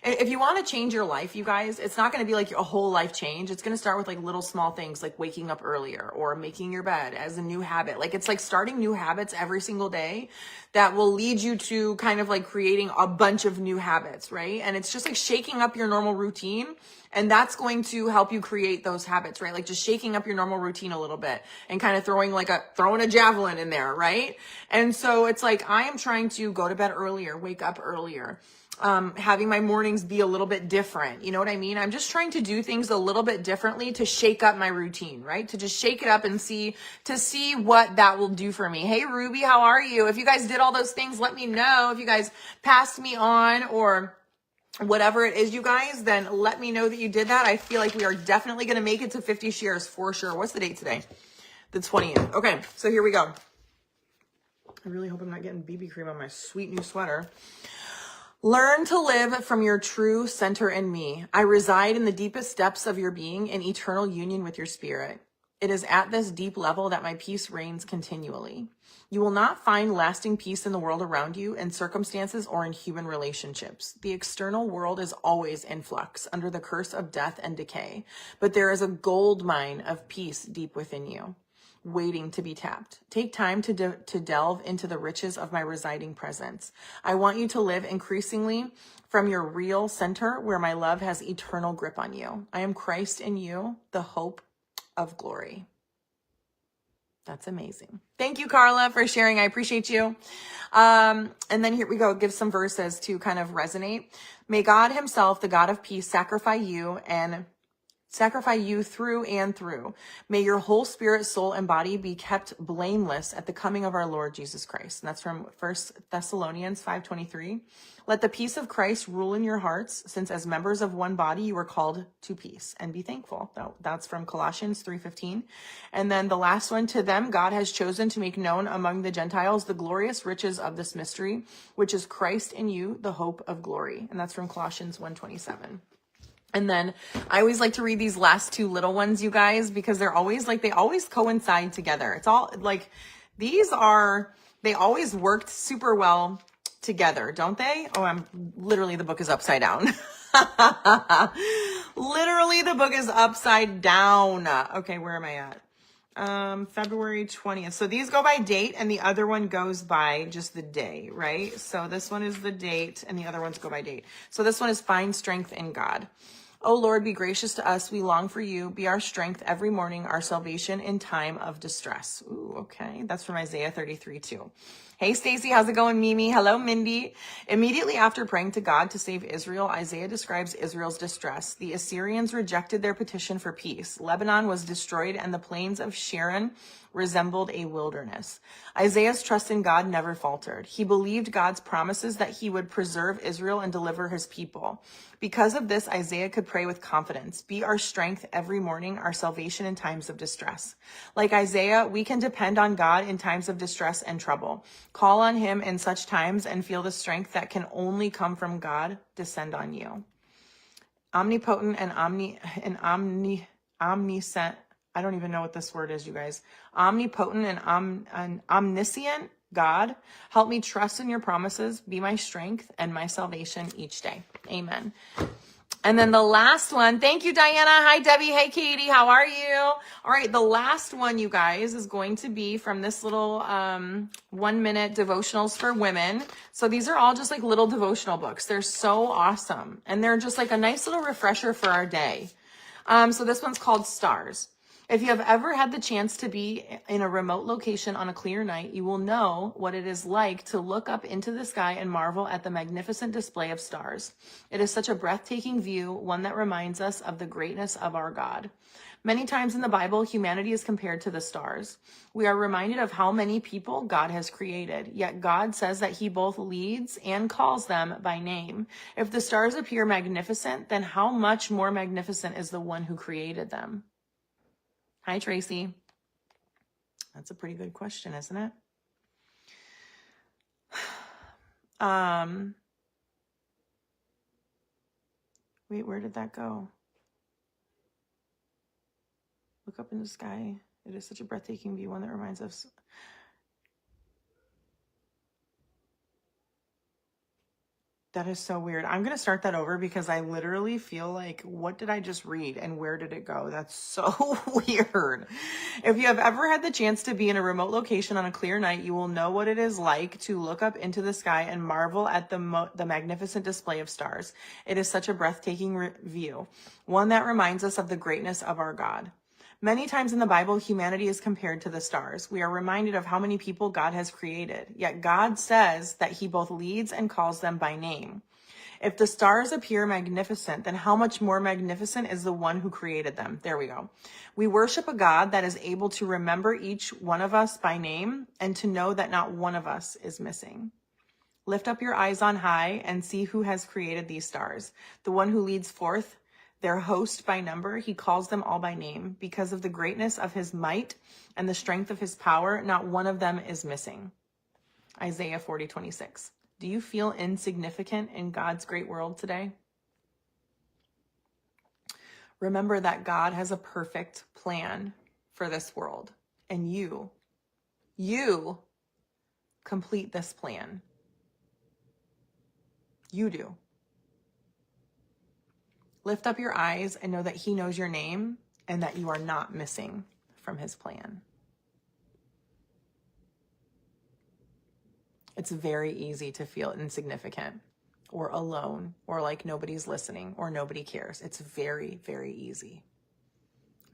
if you want to change your life, you guys, it's not going to be like a whole life change. It's going to start with like little small things like waking up earlier or making your bed as a new habit. Like it's like starting new habits every single day that will lead you to kind of like creating a bunch of new habits, right? And it's just like shaking up your normal routine. And that's going to help you create those habits, right? Like just shaking up your normal routine a little bit and kind of throwing a javelin in there, right? And so it's like, I am trying to go to bed earlier, wake up earlier. Having my mornings be a little bit different. You know what I mean? I'm just trying to do things a little bit differently to shake up my routine, right? To just shake it up and see what that will do for me. Hey, Ruby, how are you? If you guys did all those things, let me know. If you guys passed me on or whatever it is, you guys, then let me know that you did that. I feel like we are definitely going to make it to 50 shares for sure. What's the date today? The 20th. Okay. So here we go. I really hope I'm not getting BB cream on my sweet new sweater. Learn to live from your true center in me. I reside in the deepest depths of your being in eternal union with your spirit. It is at this deep level that my peace reigns continually. You will not find lasting peace in the world around you, in circumstances, or in human relationships. The external world is always in flux, under the curse of death and decay, but there is a gold mine of peace deep within you, waiting to be tapped. Take time to delve into the riches of my residing presence. I want you to live increasingly from your real center where my love has eternal grip on you. I am Christ in you, the hope of glory. That's amazing. Thank you, Carla, for sharing. I appreciate you. And then here we go. Give some verses to kind of resonate. May God himself, the God of peace, sanctify you through and through. May your whole spirit, soul, and body be kept blameless at the coming of our Lord Jesus Christ. And that's from 1 Thessalonians 5:23. Let the peace of Christ rule in your hearts, since as members of one body you are called to peace, and be thankful. That's from Colossians 3:15. And then the last one, to them God has chosen to make known among the Gentiles the glorious riches of this mystery, which is Christ in you, the hope of glory. And that's from Colossians 1:27. And then I always like to read these last two little ones, you guys, because they're always like, they always coincide together. It's all like, they always worked super well together, don't they? Oh, literally the book is upside down. Literally the book is upside down. Okay, where am I at? February 20th. So these go by date and the other one goes by just the day, right? So this one is the date and the other ones go by date. So this one is find strength in God. O Lord, be gracious to us. We long for you. Be our strength every morning, our salvation in time of distress. Ooh, okay. That's from Isaiah 33:2. Hey, Stacy, how's it going, Mimi? Hello, Mindy. Immediately after praying to God to save Israel, Isaiah describes Israel's distress. The Assyrians rejected their petition for peace. Lebanon was destroyed and the plains of Sharon resembled a wilderness. Isaiah's trust in God never faltered. He believed God's promises that he would preserve Israel and deliver his people. Because of this, Isaiah could pray with confidence. Be our strength every morning, our salvation in times of distress. Like Isaiah, we can depend on God in times of distress and trouble. Call on him in such times and feel the strength that can only come from God descend on you. Omnipotent and omniscient. I don't even know what this word is, you guys. Omnipotent and omniscient God, help me trust in your promises, be my strength and my salvation each day. Amen. And then the last one, thank you, Diana. Hi, Debbie. Hey, Katie. How are you? All right. The last one, you guys, is going to be from this little 1-minute devotionals for women. So these are all just like little devotional books. They're so awesome. And they're just like a nice little refresher for our day. So this one's called Stars. If you have ever had the chance to be in a remote location on a clear night, you will know what it is like to look up into the sky and marvel at the magnificent display of stars. It is such a breathtaking view, one that reminds us of the greatness of our God. Many times in the Bible, humanity is compared to the stars. We are reminded of how many people God has created, yet God says that he both leads and calls them by name. If the stars appear magnificent, then how much more magnificent is the one who created them? Hi, Tracy. That's a pretty good question, isn't it? Wait, where did that go? Look up in the sky. It is such a breathtaking view, one that reminds us. That is so weird. I'm going to start that over because I literally feel like, what did I just read and where did it go? That's so weird. If you have ever had the chance to be in a remote location on a clear night, you will know what it is like to look up into the sky and marvel at the magnificent display of stars. It is such a breathtaking view, one that reminds us of the greatness of our God. Many times in the Bible, humanity is compared to the stars. We are reminded of how many people God has created, yet God says that he both leads and calls them by name. If the stars appear magnificent, then how much more magnificent is the one who created them? There we go. We worship a God that is able to remember each one of us by name and to know that not one of us is missing. Lift up your eyes on high and see who has created these stars. The one who leads forth their host by number, he calls them all by name. Because of the greatness of his might and the strength of his power, not one of them is missing. Isaiah 40:26. Do you feel insignificant in God's great world today? Remember that God has a perfect plan for this world, and you complete this plan. You do. Lift up your eyes and know that he knows your name and that you are not missing from his plan. It's very easy to feel insignificant or alone or like nobody's listening or nobody cares. It's very, very easy.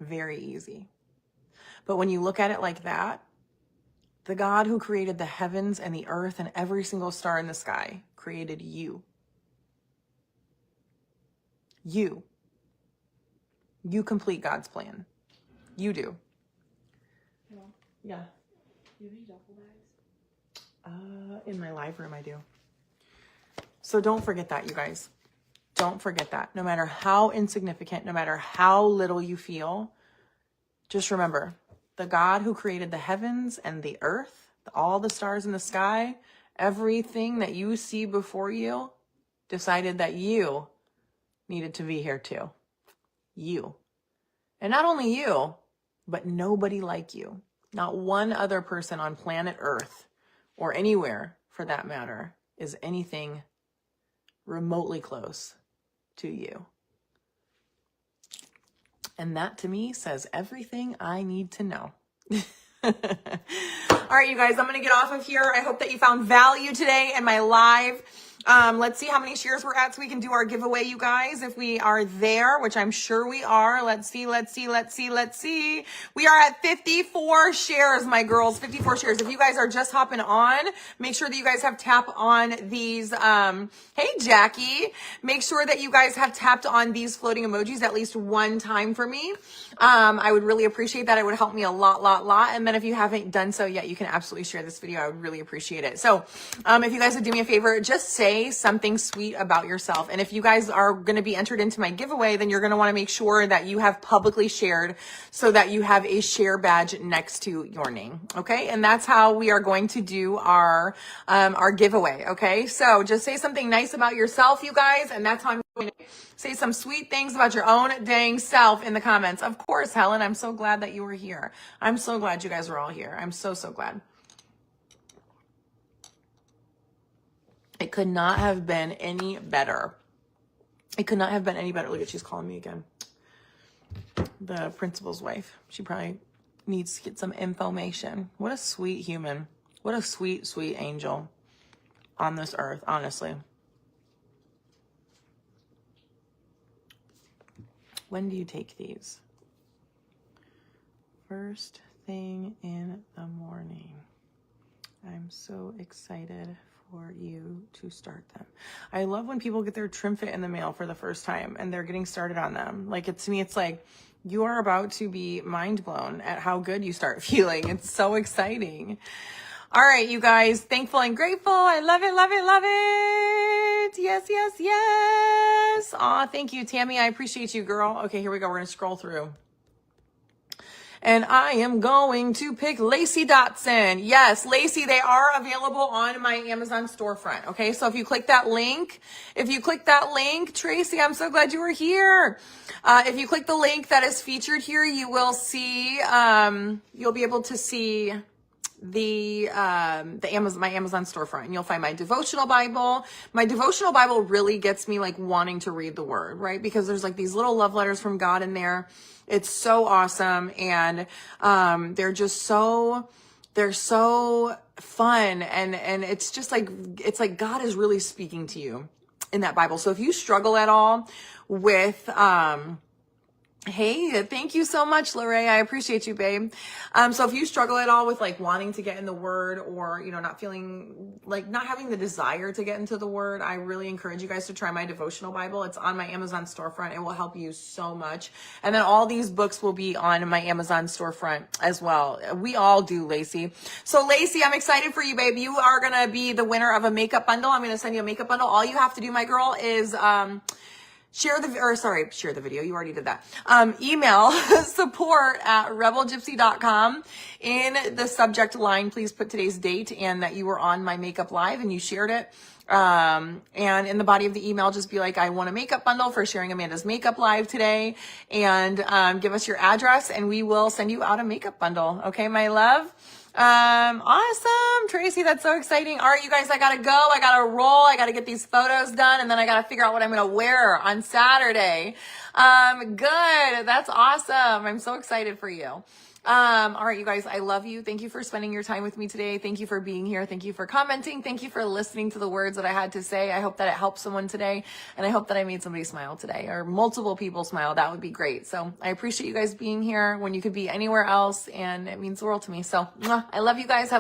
Very easy. But when you look at it like that, the God who created the heavens and the earth and every single star in the sky created you. You complete God's plan. You do. Hello? Yeah. Do you have any duffel bags? In my live room, I do. So don't forget that, you guys. Don't forget that. No matter how insignificant, no matter how little you feel, just remember the God who created the heavens and the earth, all the stars in the sky, everything that you see before you, decided that you needed to be here too. You. And not only you, but nobody like you. Not one other person on planet Earth or anywhere for that matter is anything remotely close to you. And that to me says everything I need to know. All right, you guys, I'm going to get off of here. I hope that you found value today in my live. Let's see how many shares we're at so we can do our giveaway, you guys. If we are there, which I'm sure we are. Let's see. We are at 54 shares, my girls, 54 shares. If you guys are just hopping on, make sure that you guys have tap on these. Hey, Jackie, make sure that you guys have tapped on these floating emojis at least one time for me. I would really appreciate that. It would help me a lot. And then if you haven't done so yet, you can absolutely share this video. I would really appreciate it. So, if you guys would do me a favor, just say something sweet about yourself. And if you guys are going to be entered into my giveaway, then you're going to want to make sure that you have publicly shared so that you have a share badge next to your name. Okay. And that's how we are going to do our giveaway. Okay. So just say something nice about yourself, you guys. And that's how I'm going to say some sweet things about your own dang self in the comments. Of course, Helen, I'm so glad that you were here. I'm so glad you guys were all here. I'm so glad. It could not have been any better. It could not have been any better. Look at, she's calling me again. The principal's wife. She probably needs to get some information. What a sweet human. What a sweet, sweet angel on this earth, honestly. When do you take these? first thing in the morning. I'm so excited for you to start them. I love when people get their trim fit in the mail for the first time and they're getting started on them. Like, to me, it's like you are about to be mind blown at how good you start feeling. It's so exciting. All right, you guys, thankful and grateful. I love it, love it, love it. Yes, yes, yes. Aw, thank you, Tammy. I appreciate you, girl. Okay, here we go. We're going to scroll through. And I am going to pick Lacey Dotson. Yes, Lacey, they are available on my Amazon storefront. Okay, so if you click that link, Tracy, I'm so glad you were here. If you click the link that is featured here, you will see, you'll be able to see my Amazon storefront, and you'll find my devotional Bible. My devotional Bible really gets me like wanting to read the word, right? Because there's like these little love letters from God in there. It's so awesome. And, they're so fun. And it's just like, it's like God is really speaking to you in that Bible. So if you struggle at all with, hey, thank you so much, Lorraine. I appreciate you, babe. So if you struggle at all with like wanting to get in the word, or, you know, not feeling like not having the desire to get into the word, I really encourage you guys to try my devotional Bible. It's on my Amazon storefront. It will help you so much. And then all these books will be on my Amazon storefront as well. We all do, Lacey. So Lacey, I'm excited for you, babe. You are going to be the winner of a makeup bundle. I'm going to send you a makeup bundle. All you have to do, my girl, is, share the video. You already did that. Email support@rebelgypsy.com. In the subject line, please put today's date and that you were on my makeup live and you shared it. And in the body of the email, just be like, I want a makeup bundle for sharing Amanda's makeup live today. And, give us your address and we will send you out a makeup bundle. Okay, my love. Awesome, Tracy. That's so exciting. All right, you guys, I gotta go. I gotta roll. I gotta get these photos done. And then I gotta figure out what I'm gonna wear on Saturday. Good. That's awesome. I'm so excited for you. All right, you guys, I love you. Thank you for spending your time with me today. Thank you for being here. Thank you for commenting. Thank you for listening to the words that I had to say. I hope that it helped someone today. And I hope that I made somebody smile today, or multiple people smile. That would be great. So I appreciate you guys being here when you could be anywhere else. And it means the world to me. So I love you guys. Have a